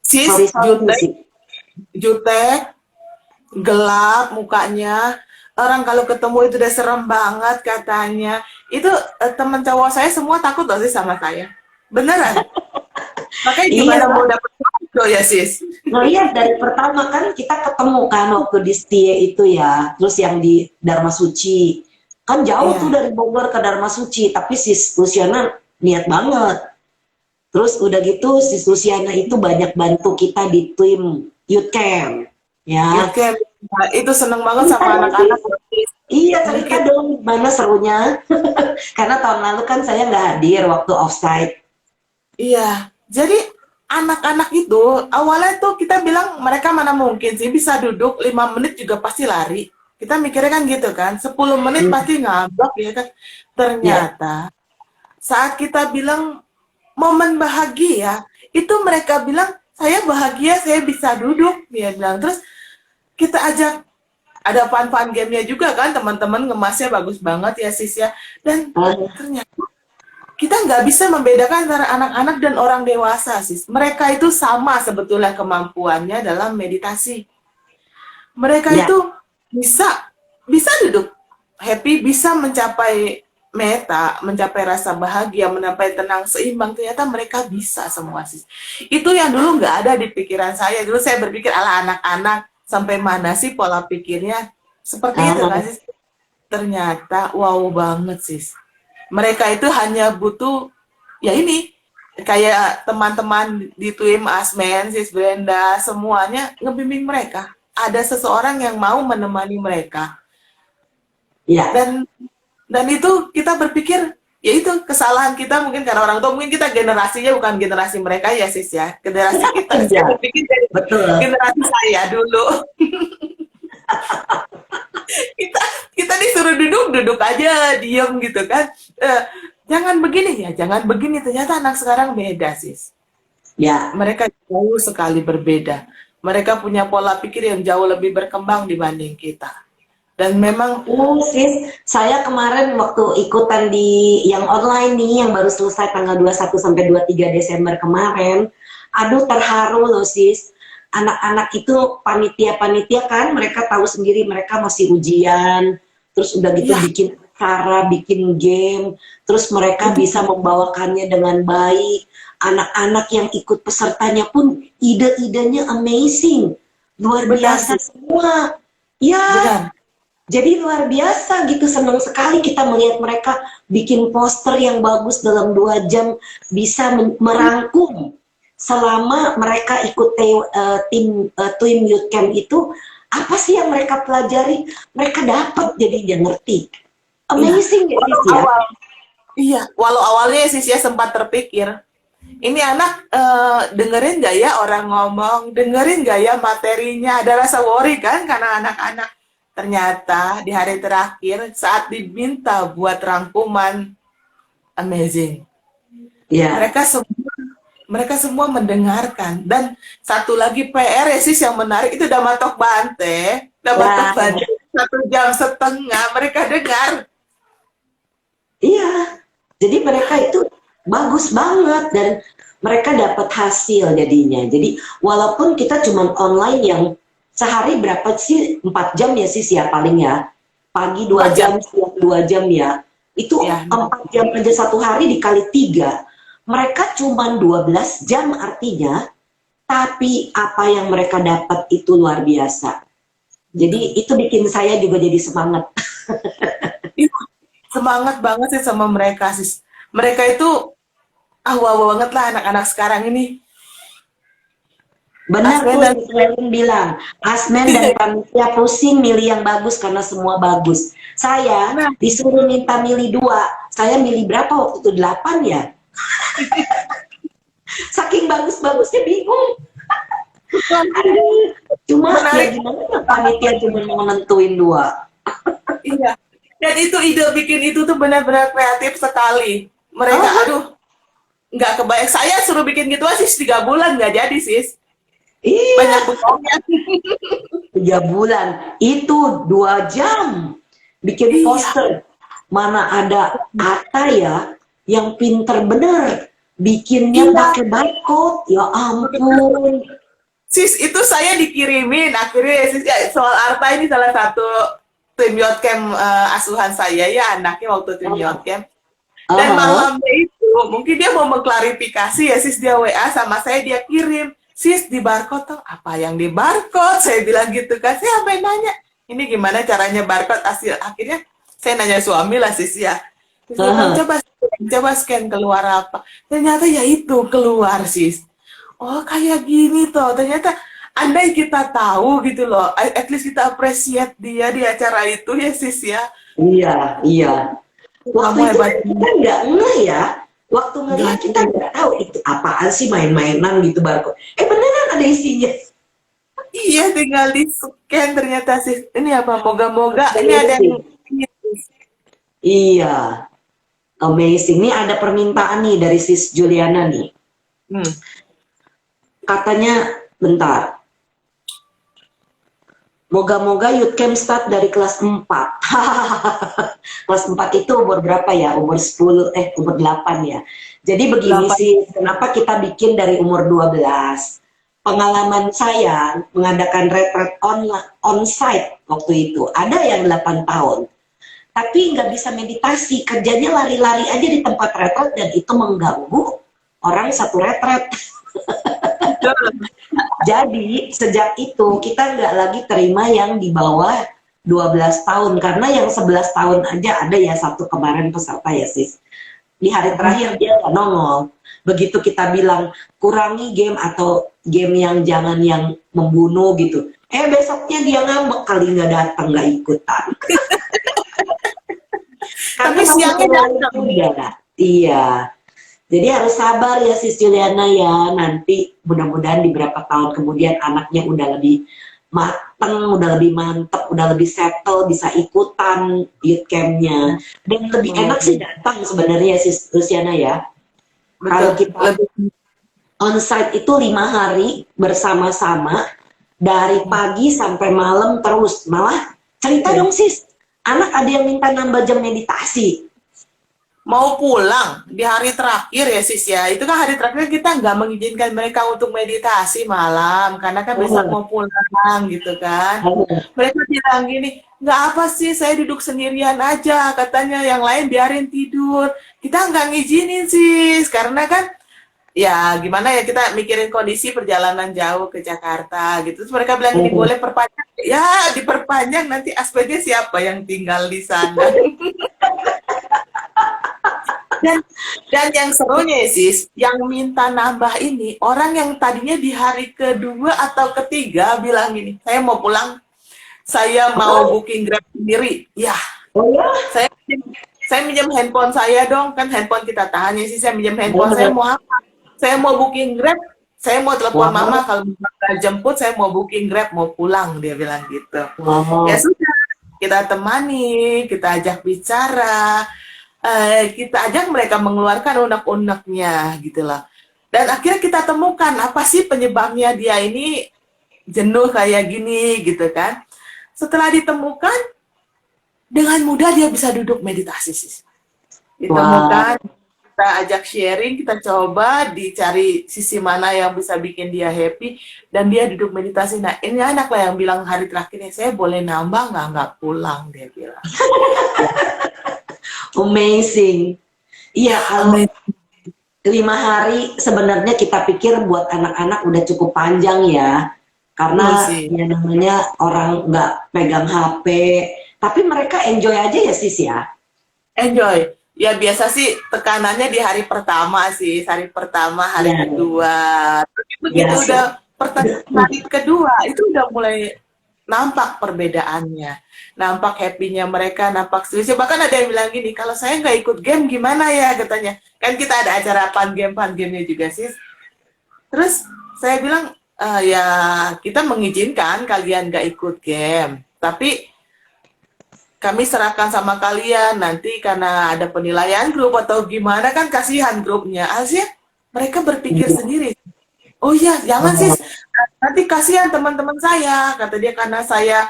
Sis, Sorry Sis. jutek, gelap mukanya. Orang kalau ketemu itu udah serem banget katanya. Itu teman cowok saya semua takut loh sih sama saya. Beneran. Makanya gimana Iya. mau dapet jodoh ya, sis? Nah iya dari pertama kan kita ketemu kan waktu di Setie itu ya, terus yang di Dharma Suci kan jauh Iya. tuh dari Bogor ke Dharma Suci, tapi Sis Luciana niat banget. Terus udah gitu Sis Luciana itu banyak bantu kita di tim youth camp ya. Oke, nah, itu seneng banget sama anak-anak. Iya cerita dong gimana serunya. Karena tahun lalu kan saya nggak hadir waktu offsite. Iya, jadi anak-anak itu awalnya tuh kita bilang mereka mana mungkin sih bisa duduk 5 menit juga pasti lari. Kita mikirnya kan gitu kan, 10 menit pasti ngambek ya kan. Ternyata saat kita bilang momen bahagia, itu mereka bilang saya bahagia, saya bisa duduk, dia bilang. Terus kita ajak ada fun-fun game-nya juga kan, teman-teman ngemasnya bagus banget ya sis ya. Dan ternyata kita nggak bisa membedakan antara anak-anak dan orang dewasa sis. Mereka itu sama sebetulnya kemampuannya dalam meditasi. Mereka itu bisa duduk happy, bisa mencapai meta, mencapai rasa bahagia, mencapai tenang seimbang. Ternyata mereka bisa semua sis. Itu yang dulu nggak ada di pikiran saya. Dulu saya berpikir ala anak-anak sampai mana sih pola pikirnya seperti itu kan sis. Ternyata wow banget sis. Mereka itu hanya butuh ya ini kayak teman-teman di tim Asmen, Sis Brenda, semuanya ngebimbing mereka. Ada seseorang yang mau menemani mereka. Iya. Dan itu kita berpikir ya itu kesalahan kita mungkin karena orang tua, mungkin kita generasinya bukan generasi mereka ya sis ya, generasi kita. Saya berpikir dari generasi saya dulu. kita disuruh duduk aja diem gitu kan, jangan begini ya, jangan begini. Ternyata anak sekarang beda sis ya, mereka jauh sekali berbeda. Mereka punya pola pikir yang jauh lebih berkembang dibanding kita. Dan memang sis, saya kemarin waktu ikutan di yang online nih yang baru selesai tanggal 21 sampai 23 Desember kemarin, aduh terharu loh sis. Anak-anak itu panitia-panitia kan mereka tahu sendiri mereka masih ujian, terus udah gitu bikin acara, bikin game, terus mereka bisa membawakannya dengan baik. Anak-anak yang ikut pesertanya pun ide-idenya amazing, luar biasa semua. Ya, jadi luar biasa gitu, senang sekali kita melihat mereka bikin poster yang bagus dalam 2 jam bisa merangkum. Selama mereka ikut tim youth camp itu, apa sih yang mereka pelajari? Mereka dapat, jadi dia ngerti. Amazing ya, Sis ya? Iya, walau awalnya Sis ya sempat terpikir, ini anak dengerin gak ya orang ngomong, dengerin gak ya materinya, ada rasa worry kan karena anak-anak. Ternyata di hari terakhir saat diminta buat rangkuman, amazing. Mereka semua mendengarkan. Dan satu lagi PR ya sis yang menarik, itu udah matok Bante 1,5 jam mereka dengar. Iya, jadi mereka itu bagus banget. Dan mereka dapat hasil jadinya. Jadi walaupun kita cuma online yang sehari berapa sih, 4 jam ya sis ya paling ya, pagi 2 jam, siang 2 jam ya, itu Ya. 4 jam aja satu hari dikali 3, mereka cuma 12 jam artinya, tapi apa yang mereka dapat itu luar biasa. Jadi itu bikin saya juga jadi semangat. Semangat banget sih sama mereka sis. Mereka itu wow banget lah anak-anak sekarang ini. Benar Asmen tuh dan Selain bilang, Asmen dan panitia pusing milih yang bagus karena semua bagus. Saya Nah, disuruh minta milih 2, saya milih berapa waktu itu, 8 ya? Saking bagus-bagusnya bingung. Aduh, cuma ya menarik. gimana panitia cuma mau nentuin 2. Iya. Dan itu ide bikin itu tuh benar-benar kreatif sekali. Mereka, aduh, nggak kebayang. Saya suruh bikin gitu aja 3 bulan nggak jadi sis. Iya, Banyak bukanya. 3 bulan. Itu 2 jam. Bikin Iya. poster. Mana ada Ata ya, yang pinter bener. Bikinnya Iya. pakai barcode. Ya ampun. Sis, itu saya dikirimin akhirnya sis, ya, soal Arta ini salah satu tim Yotcamp asuhan saya ya, anaknya waktu tim Yotcamp. Dan malamnya itu mungkin dia mau mengklarifikasi ya sis, dia WA sama saya, dia kirim, sis di barcode tuh apa yang di barcode, saya bilang gitu kan. Saya sampai nanya ini gimana caranya barcode, hasil akhirnya saya nanya suami lah sis ya. Terus dia bilang, coba scan keluar apa, ternyata ya itu keluar sis. Oh kayak gini toh, ternyata andai kita tahu gitu loh, at least kita appreciate dia di acara itu ya sis ya. Iya, iya. Waktu Kamu itu hebat. kita nggak ngeh ya. Waktu ngeliat kita nggak tahu itu apaan sih, main-mainan gitu barcode. Beneran ada isinya. Iya, tinggal di scan ternyata sis. Ini apa? Moga-moga ini ada yang Iya, amazing. Ini ada permintaan nih dari Sis Juliana nih. Katanya, bentar. Moga-moga youth camp start dari kelas 4. Kelas 4 itu umur berapa ya? Umur 10, umur 8 ya. Jadi begini 8. sih, kenapa kita bikin dari umur 12? Pengalaman saya mengadakan retret on-site waktu itu, ada yang 8 tahun. Tapi nggak bisa meditasi, kerjanya lari-lari aja di tempat retret dan itu mengganggu orang satu retret. Jadi sejak itu kita nggak lagi terima yang di bawah 12 tahun, karena yang 11 tahun aja ada ya satu kemarin peserta ya sis. Di hari terakhir dia nggak nongol. Begitu kita bilang kurangi game atau game yang jangan yang membunuh gitu. Besoknya dia ngambek kali nggak datang, nggak ikutan. Tapi siangnya datang. Iya. Jadi harus sabar ya Sis Juliana ya. Nanti mudah-mudahan di beberapa tahun kemudian anaknya udah lebih mateng, udah lebih mantep, udah lebih settle, bisa ikutan youth camp-nya. Dan lebih enak sih datang sebenarnya Sis Luciana ya. Kalau kita on-site itu 5 hari bersama-sama dari pagi sampai malam terus. Malah cerita dong Sis. Anak ada yang minta nambah jam meditasi. Mau pulang di hari terakhir ya sis ya. Itu kan hari terakhir kita nggak mengizinkan mereka untuk meditasi malam. Karena kan besok mau pulang gitu kan. Mereka bilang gini, nggak apa sih saya duduk sendirian aja. Katanya yang lain biarin tidur. Kita nggak ngizinin sis. Karena kan ya gimana ya, kita mikirin kondisi perjalanan jauh ke Jakarta gitu. Terus mereka bilang ini boleh perpanjang. Ya diperpanjang, nanti aspeknya siapa yang tinggal di sana. Dan yang serunya sis, yang minta nambah ini orang yang tadinya di hari kedua atau ketiga bilang gini, saya mau pulang, saya mau booking Grab sendiri. Ya, saya minjem handphone saya dong, kan handphone kita tahan ya sih, saya minjem handphone saya mau apa? Saya mau booking Grab, saya mau telepon mama kalau nggak jemput, saya mau booking Grab, mau pulang, dia bilang gitu. Ya sudah, kita temani, kita ajak bicara, kita ajak mereka mengeluarkan unek-uneknya gitu loh. Dan akhirnya kita temukan apa sih penyebabnya dia ini jenuh kayak gini gitu kan. Setelah ditemukan, dengan mudah dia bisa duduk meditasi sih. Ditemukan, kita kita ajak sharing, kita coba dicari sisi mana yang bisa bikin dia happy, dan dia duduk meditasi. Nah, ini anak lah yang bilang hari terakhirnya, saya boleh nambah nggak pulang, dia bilang. Amazing. Iya, kalau 5 hari sebenarnya kita pikir buat anak-anak udah cukup panjang ya. Karena ya namanya orang nggak pegang HP. Tapi mereka enjoy aja ya sis ya? Enjoy. Ya biasa sih tekanannya di hari pertama sih. Hari pertama, hari kedua. Tapi begitu udah hari kedua, itu udah mulai nampak perbedaannya. Nampak happy-nya mereka, nampak serius. Bahkan ada yang bilang gini, kalau saya nggak ikut game gimana ya katanya. Kan kita ada acara fun game-nya juga sih. Terus saya bilang, ya kita mengizinkan kalian nggak ikut game. Tapi kami serahkan sama kalian nanti karena ada penilaian grup atau gimana, kan kasihan grupnya. Asyik mereka berpikir sendiri. Oh iya, jangan sih, nanti kasihan teman-teman saya, kata dia, karena saya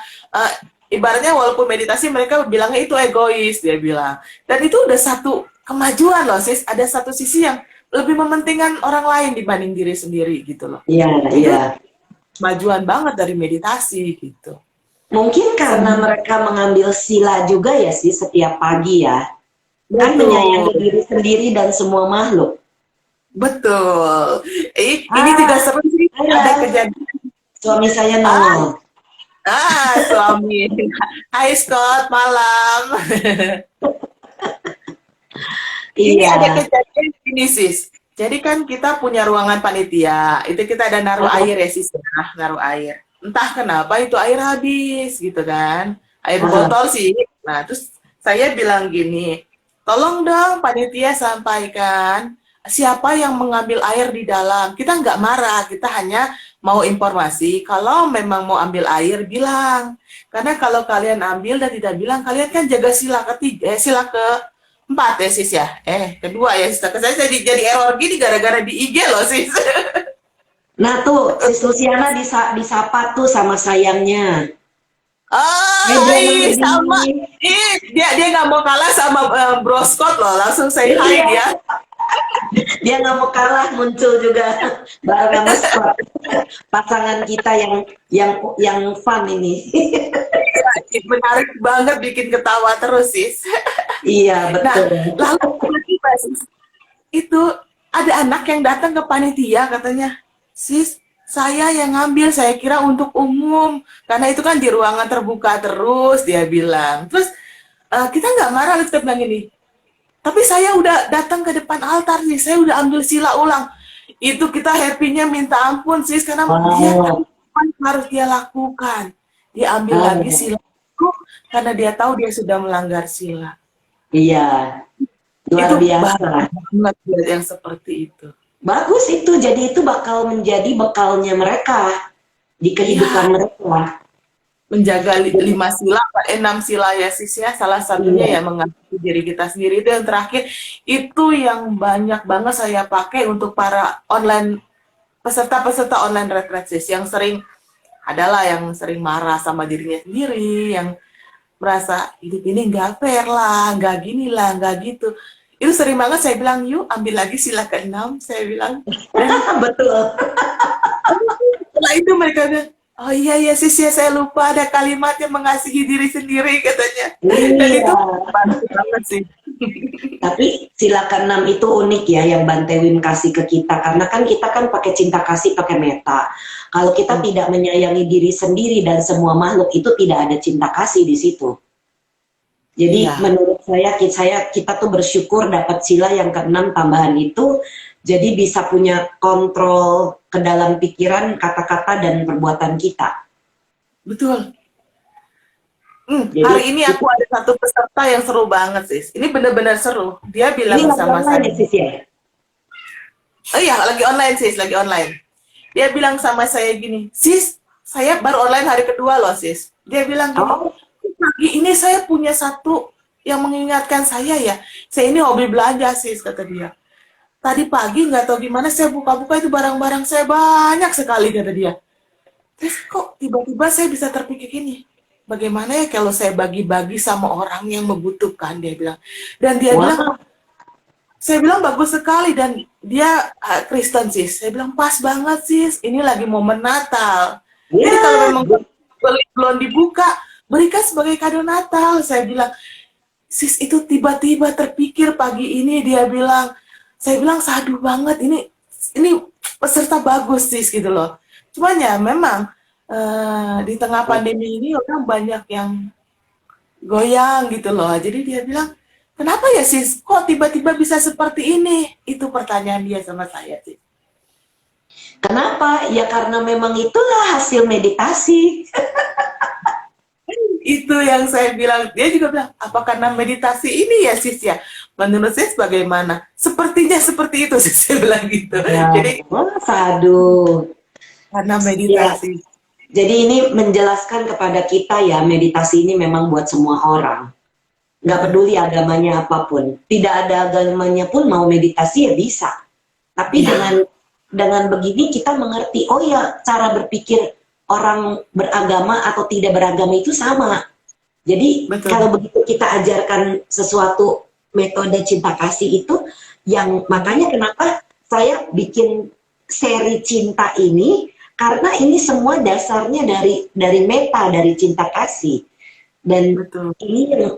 ibaratnya walaupun meditasi mereka bilangnya itu egois, dia bilang. Dan itu udah satu kemajuan loh sis, ada satu sisi yang lebih mementingkan orang lain dibanding diri sendiri gitu loh. Iya. Kemajuan banget dari meditasi gitu. Mungkin karena mereka mengambil sila juga ya sih setiap pagi ya. Kan menyayangi diri sendiri dan semua makhluk. Betul. Ini juga seru sih. Ada kejadian. Suami saya nongol. Suami. Hai Scott, malam. Ini ada kejadian ini sis. Jadi kan kita punya ruangan panitia. Itu kita ada naruh air ya sis. Naruh air. Entah kenapa itu air habis gitu kan. Air botol sih. Nah terus saya bilang gini, tolong dong panitia sampaikan siapa yang mengambil air di dalam. Kita nggak marah, kita hanya mau informasi. Kalau memang mau ambil air, bilang. Karena kalau kalian ambil dan tidak bilang, kalian kan jaga sila ketiga, sila keempat ya sis ya. Kedua ya sis. Saya jadi error gini gara-gara di IG loh sis. Nah tuh, sis Luciana disapa tuh sama sayangnya. Sama. Dia nggak mau kalah sama Bro Scott loh. Langsung say hi dia. Dia nggak mau kalah, muncul juga bareng sama Scott. Pasangan kita yang fun ini. Menarik banget, bikin ketawa terus sis. Iya betul. Nah, lalu itu ada anak yang datang ke panitia katanya, sis, saya yang ngambil, saya kira untuk umum. Karena itu kan di ruangan terbuka terus, dia bilang. Terus, kita nggak marah, kita bilang gini. Tapi saya udah datang ke depan altar nih, saya udah ambil sila ulang. Itu kita happy-nya minta ampun, sis. Karena dia harus dia lakukan. Dia ambil lagi sila itu, karena dia tahu dia sudah melanggar sila. Iya, luar biasa. Banget yang seperti itu. Bagus itu, jadi itu bakal menjadi bekalnya mereka di kehidupan mereka. Menjaga 5 sila, 6 sila ya sis ya, salah satunya ya mengasihi diri kita sendiri. Itu yang terakhir, itu yang banyak banget saya pakai untuk para online, peserta-peserta online retreat sis, yang sering, adalah yang sering marah sama dirinya sendiri, yang merasa hidup ini nggak fair lah, nggak gini lah, nggak gitu. Itu sering banget saya bilang, yuk ambil lagi sila ke-6, saya bilang. Betul. Setelah itu mereka bilang, oh iya sis ya, saya lupa ada kalimatnya mengasihi diri sendiri katanya. Dan itu bantu banget sih. Tapi sila ke-6 itu unik ya yang Bante Wim kasih ke kita, karena kan kita kan pakai cinta kasih, pakai meta. Kalau kita tidak menyayangi diri sendiri dan semua makhluk, itu tidak ada cinta kasih di situ. Jadi menurut saya kita tuh bersyukur dapat sila yang ke-6 tambahan itu, jadi bisa punya kontrol ke dalam pikiran, kata-kata dan perbuatan kita. Betul. Hari ini aku ada satu peserta yang seru banget sis. Ini benar-benar seru. Dia bilang ini sama saya. Sis, ya? Oh iya, lagi online sis, lagi online. Dia bilang sama saya gini, sis, saya baru online hari kedua loh sis. Dia bilang gini, pagi ini saya punya satu yang mengingatkan saya ya. Saya ini hobi belanja sis, kata dia. Tadi pagi nggak tahu gimana saya buka-buka itu barang-barang saya banyak sekali, kata dia. Terus kok tiba-tiba saya bisa terpikir gini, bagaimana ya kalau saya bagi-bagi sama orang yang membutuhkan, dia bilang. Dan dia bilang, Saya bilang bagus sekali dan dia Kristen sis. Saya bilang pas banget sis. Ini lagi momen Natal. Jadi kalau Ya, memang belum dibuka, berikan sebagai kado Natal. Saya bilang, sis itu tiba-tiba terpikir pagi ini dia bilang, saya bilang sadu banget ini peserta bagus sis gitu loh. Cuman ya memang di tengah pandemi ini orang banyak yang goyang gitu loh. Jadi dia bilang, kenapa ya sis? Kok tiba-tiba bisa seperti ini? Itu pertanyaan dia sama saya sih. kenapa? Ya karena memang itulah hasil meditasi. Itu yang saya bilang. Dia juga bilang, apa karena meditasi ini ya sis ya? Menurut saya bagaimana? Sepertinya seperti itu sis. Saya bilang gitu. Ya, Jadi sadu. karena Ya, meditasi. jadi ini menjelaskan kepada kita ya, meditasi ini memang buat semua orang. Nggak peduli agamanya apapun. Tidak ada agamanya pun mau meditasi ya bisa. Tapi Ya. dengan begini kita mengerti, oh ya cara berpikir orang beragama atau tidak beragama itu sama. Jadi Betul. kalau begitu kita ajarkan sesuatu metode cinta kasih itu, yang makanya kenapa saya bikin seri cinta ini, karena ini semua dasarnya dari meta, dari cinta kasih. Dan Betul. ini yang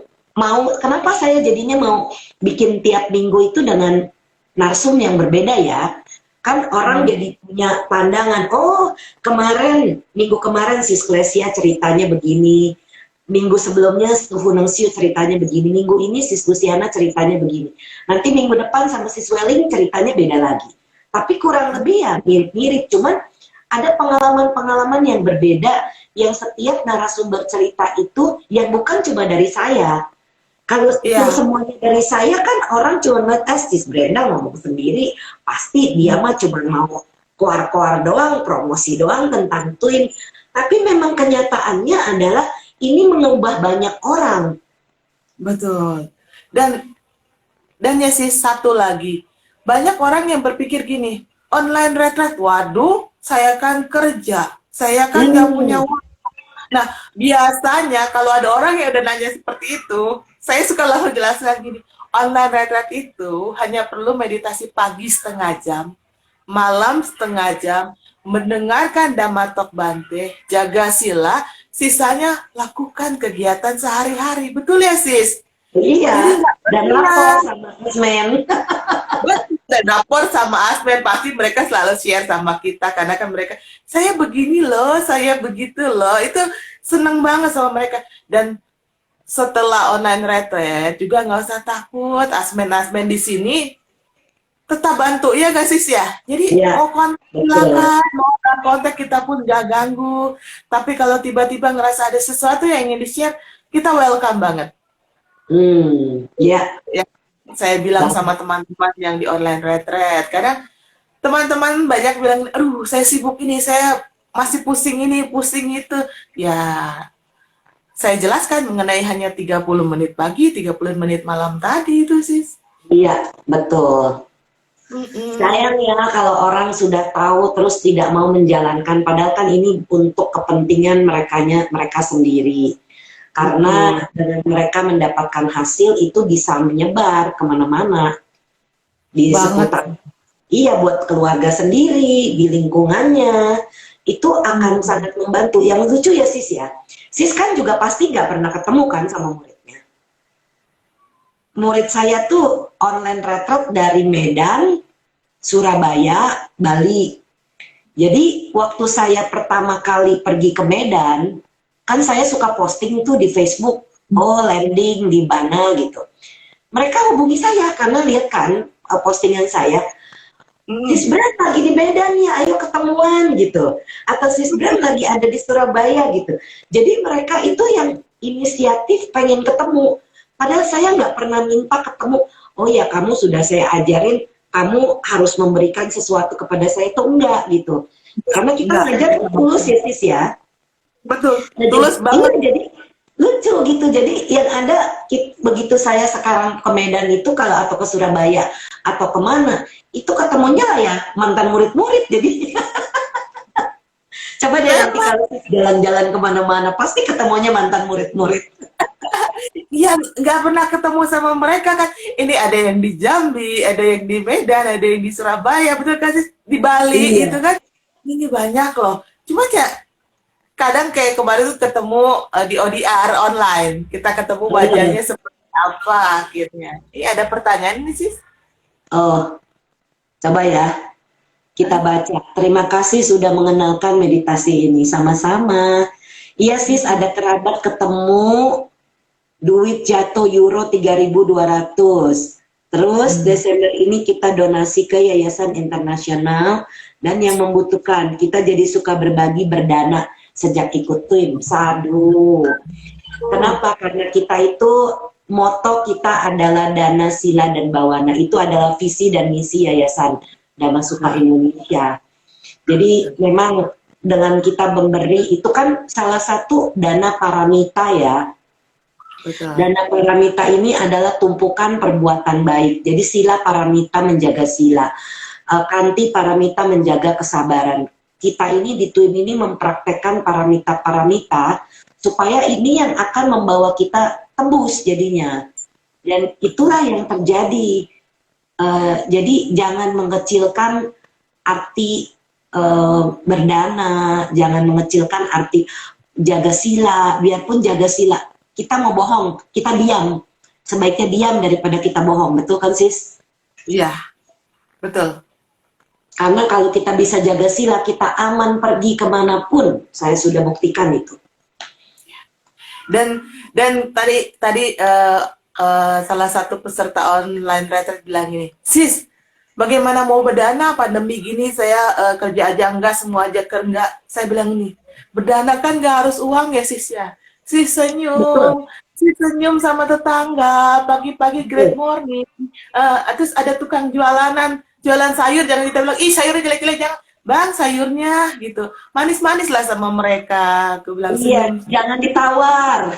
kenapa saya jadinya mau bikin tiap minggu itu dengan narsum yang berbeda ya. Kan orang jadi punya pandangan, oh minggu kemarin Sis Klesia ceritanya begini, minggu sebelumnya Stu Hunengsiu ceritanya begini, minggu ini Sis Luciana ceritanya begini, nanti minggu depan sama Sis Welling ceritanya beda lagi. Tapi kurang lebih ya mirip-mirip, cuman ada pengalaman-pengalaman yang berbeda yang setiap narasumber cerita itu yang bukan cuma dari saya. Kalau Iya. semuanya dari saya kan orang cuma ngeliat Sis Brenda ngomong sendiri, pasti dia mah cuma mau keluar-keluar doang, promosi doang tentang Twin. Tapi memang kenyataannya adalah ini mengubah banyak orang. Betul. Dan ya sih satu lagi, banyak orang yang berpikir gini, online retreat, waduh, saya kan kerja, saya kan nggak punya waktu. Nah, biasanya kalau ada orang yang udah nanya seperti itu, saya suka langsung jelaskan gini, online retreat itu hanya perlu meditasi pagi setengah jam, malam setengah jam, mendengarkan Dhamma Talk Bante, jaga sila, sisanya lakukan kegiatan sehari-hari. Betul ya, sis? Iya, dan lapor sama Asmen. Dan rapor sama Asmen, pasti mereka selalu share sama kita, karena kan mereka, saya begini loh, saya begitu loh, itu seneng banget sama mereka. Dan setelah online retreat juga nggak usah takut, Asmen di sini tetap bantu ya gak sis ya. Jadi Ya, mau kontak kita pun nggak ganggu. Tapi kalau tiba-tiba ngerasa ada sesuatu yang ingin di-share, kita welcome banget. Ya. Saya bilang sama teman-teman yang di online retreat, karena teman-teman banyak bilang, aduh saya sibuk ini, saya masih pusing ini, pusing itu. Ya, saya jelaskan mengenai hanya 30 menit pagi, 30 menit malam tadi itu sis. Iya, betul. Sayang ya kalau orang sudah tahu terus tidak mau menjalankan, padahal kan ini untuk kepentingan mereka sendiri. Karena dengan mereka mendapatkan hasil itu bisa menyebar kemana-mana di seputar. Iya, buat keluarga sendiri, di lingkungannya itu akan sangat membantu. Yang lucu ya sis ya, sis kan juga pasti nggak pernah ketemu kan sama muridnya. Murid saya tuh online retreat dari Medan, Surabaya, Bali. Jadi waktu saya pertama kali pergi ke Medan, kan saya suka posting tuh di Facebook, oh landing di mana gitu. Mereka hubungi saya karena lihat kan postingan saya, Sis Brand lagi di Medan ya, ayo ketemuan gitu. Atau Sis Brand lagi ada di Surabaya gitu. Jadi mereka itu yang inisiatif pengen ketemu. Padahal saya nggak pernah minta ketemu. Oh ya kamu sudah saya ajarin, kamu harus memberikan sesuatu kepada saya, itu enggak gitu. Karena kita ngajar tulus ya sis ya. Betul, Nah, tulus banget. Jadi lucu gitu. Jadi yang ada begitu saya sekarang ke Medan itu kalau atau ke Surabaya atau kemana itu ketemunya ya mantan murid-murid. Jadi coba deh nanti kalau jalan-jalan kemana-mana pasti ketemunya mantan murid-murid. Iya Iya, nggak pernah ketemu sama mereka kan. Ini ada yang di Jambi, ada yang di Medan, ada yang di Surabaya, betul kan sih? Di Bali Iya. itu kan. Ini banyak loh. Cuma kayak kadang kayak kemarin tuh ketemu di ODR online. Kita ketemu wajahnya seperti apa akhirnya. Ini ada pertanyaan nih sih. Oh, coba ya. Kita baca. Terima kasih sudah mengenalkan meditasi ini. Sama-sama. Iya sis, ada kerabat ketemu, duit jatuh euro 3.200. Terus Desember ini kita donasi ke yayasan internasional dan yang membutuhkan. Kita jadi suka berbagi berdana sejak ikut tim. Sadu. Kenapa? Karena kita itu moto kita adalah dana, sila, dan bawana. Itu adalah visi dan misi yayasan Dhamma Sukha Indonesia. Jadi memang dengan kita memberi itu kan salah satu dana paramita ya. Betul. Dana paramita ini adalah tumpukan perbuatan baik. Jadi sila paramita menjaga sila, kanti paramita menjaga kesabaran. Kita ini di TWIM ini mempraktekkan paramita-paramita supaya ini yang akan membawa kita tembus jadinya. Dan itulah yang terjadi. Jadi jangan mengecilkan arti berdana, jangan mengecilkan arti jaga sila. Biarpun jaga sila, kita mau bohong, kita diam. Sebaiknya diam daripada kita bohong, betul kan sis? Iya, betul. Karena kalau kita bisa jaga sila, kita aman pergi kemanapun. Saya sudah buktikan itu. Dan tadi salah satu peserta online retreat bilang gini, sis, bagaimana mau berdana pandemi gini, saya kerja aja enggak, semua aja enggak. Saya bilang ini, berdana kan enggak harus uang ya sis ya. Sis senyum, sis senyum sama tetangga, pagi-pagi great morning. Terus ada tukang jualan sayur, jangan kita bilang, ih sayurnya jelek-jelek, jangan. Bang, sayurnya gitu, manis-manis lah sama mereka. Aku bilang, Iya, jangan ditawar.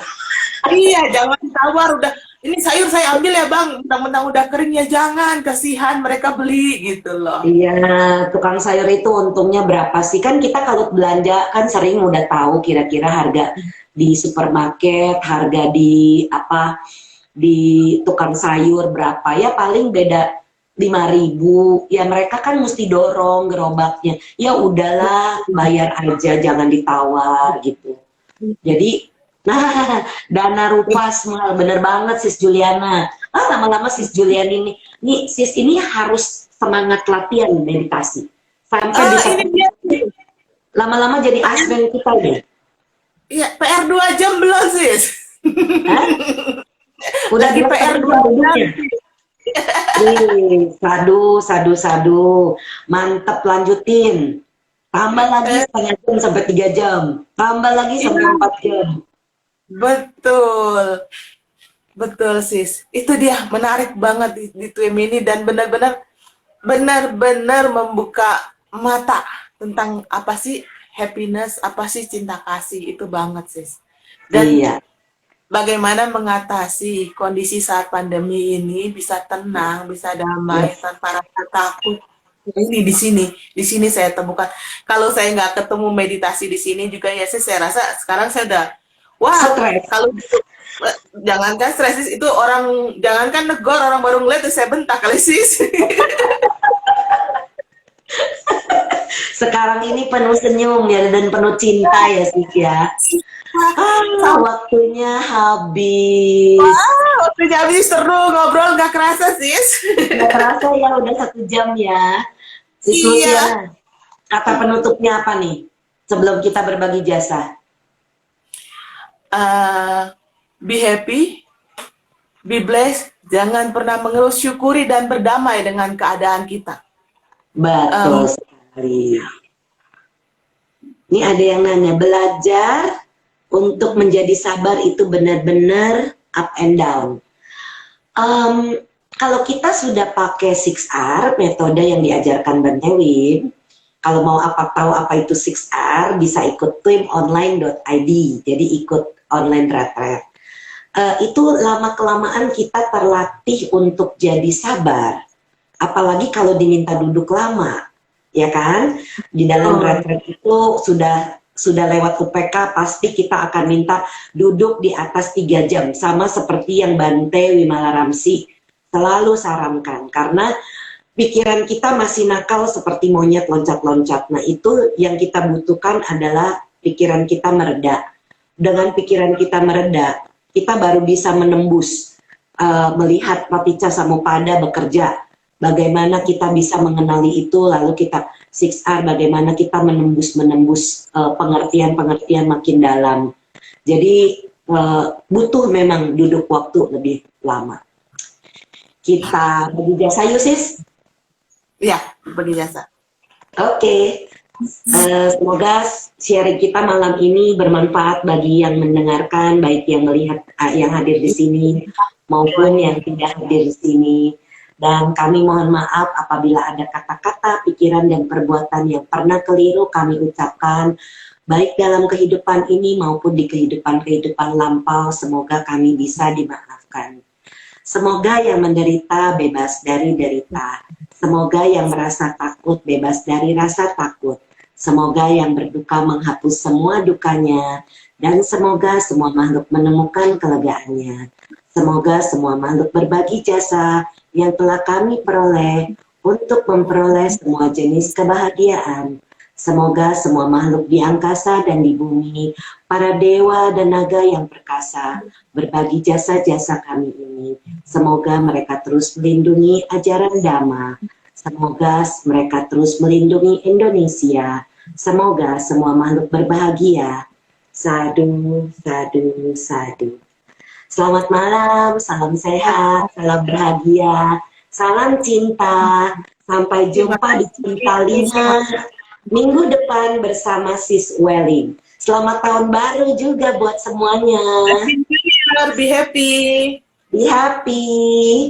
iya, jangan ditawar. Udah, ini sayur saya ambil ya bang, mentang-mentang udah kering ya jangan, kasihan mereka beli gitu loh. Iya, tukang sayur itu untungnya berapa sih? Kan kita kalau belanja kan sering udah tahu kira-kira harga di supermarket, harga di tukang sayur berapa. Ya paling beda 5.000. Ya mereka kan mesti dorong gerobaknya. Ya udahlah, bayar aja, jangan ditawar gitu. Jadi, nah, dana rupas mahal, bener banget sis Juliana. Lama-lama sis Juliana nih sis ini harus semangat latihan meditasi. Sampai bisa Ini dia. lama-lama jadi asmen kita deh. Iya, PR 2 jam belum sis? Hah? Udah Lagi PR 2 duduknya. jam. Sadu. Mantep, lanjutin. Tambah lagi setengah jam sampai 3 jam. Tambah lagi sampai 4 jam. Betul sis. Itu dia menarik banget di TWIM ini dan benar-benar membuka mata tentang apa sih happiness, apa sih cinta kasih, itu banget sis. Dan Iya. bagaimana mengatasi kondisi saat pandemi ini bisa tenang, bisa damai tanpa rasa takut. Ini di sini saya temukan. Kalau saya nggak ketemu meditasi di sini juga ya sih, saya rasa sekarang saya udah Stres. kalau jangankan stres itu orang, jangankan negor, orang baru ngeliat tuh saya bentak kali sis. Sekarang ini penuh senyum ya dan penuh cinta ya sis ya. Waktunya habis. Waktunya habis, seru ngobrol nggak kerasa sis. Nggak terasa ya udah 1 jam ya. Sis Luciana, kata penutupnya apa nih sebelum kita berbagi jasa? Be happy, be blessed, jangan pernah mengeluh, syukuri dan berdamai dengan keadaan kita. Betul sekali. Ini ada yang nanya, belajar untuk menjadi sabar itu benar-benar up and down. Kalau kita sudah pakai 6R, metode yang diajarkan Bante Wim, kalau mau tahu apa itu 6R, bisa ikut twimonline.id, jadi ikut online retreat. Itu lama-kelamaan kita terlatih untuk jadi sabar. Apalagi kalau diminta duduk lama, ya kan? Di dalam retreat itu sudah sudah lewat UPK pasti kita akan minta duduk di atas 3 jam, sama seperti yang Bante Wimala Ramsi selalu sarankan, karena pikiran kita masih nakal seperti monyet loncat-loncat. Nah, itu yang kita butuhkan adalah pikiran kita mereda. Dengan pikiran kita mereda, kita baru bisa menembus, melihat Paticca Samuppada bekerja. Bagaimana kita bisa mengenali itu, lalu kita 6R, bagaimana kita menembus pengertian-pengertian makin dalam. Jadi butuh memang duduk waktu lebih lama. Kita bagi jasa yuk, sis. Ya, bagi jasa. Oke. Semoga sharing kita malam ini bermanfaat bagi yang mendengarkan, baik yang melihat, yang hadir di sini maupun yang tidak hadir di sini. Dan kami mohon maaf apabila ada kata-kata, pikiran, dan perbuatan yang pernah keliru kami ucapkan, baik dalam kehidupan ini maupun di kehidupan-kehidupan lampau. Semoga kami bisa dimaafkan. Semoga yang menderita bebas dari derita. Semoga yang merasa takut bebas dari rasa takut. Semoga yang berduka menghapus semua dukanya. Dan semoga semua makhluk menemukan kelegaannya. Semoga semua makhluk berbagi jasa yang telah kami peroleh untuk memperoleh semua jenis kebahagiaan. Semoga semua makhluk di angkasa dan di bumi, para dewa dan naga yang perkasa, berbagi jasa-jasa kami ini. Semoga mereka terus melindungi ajaran Dhamma. Semoga mereka terus melindungi Indonesia. Semoga semua makhluk berbahagia. Sadu, sadu, sadu. Selamat malam, salam sehat, salam bahagia, salam cinta. Sampai jumpa di Cinta 5 minggu depan bersama Sis Welling. Selamat tahun baru juga buat semuanya. Be happy. Be happy.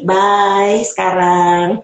Bye sekarang.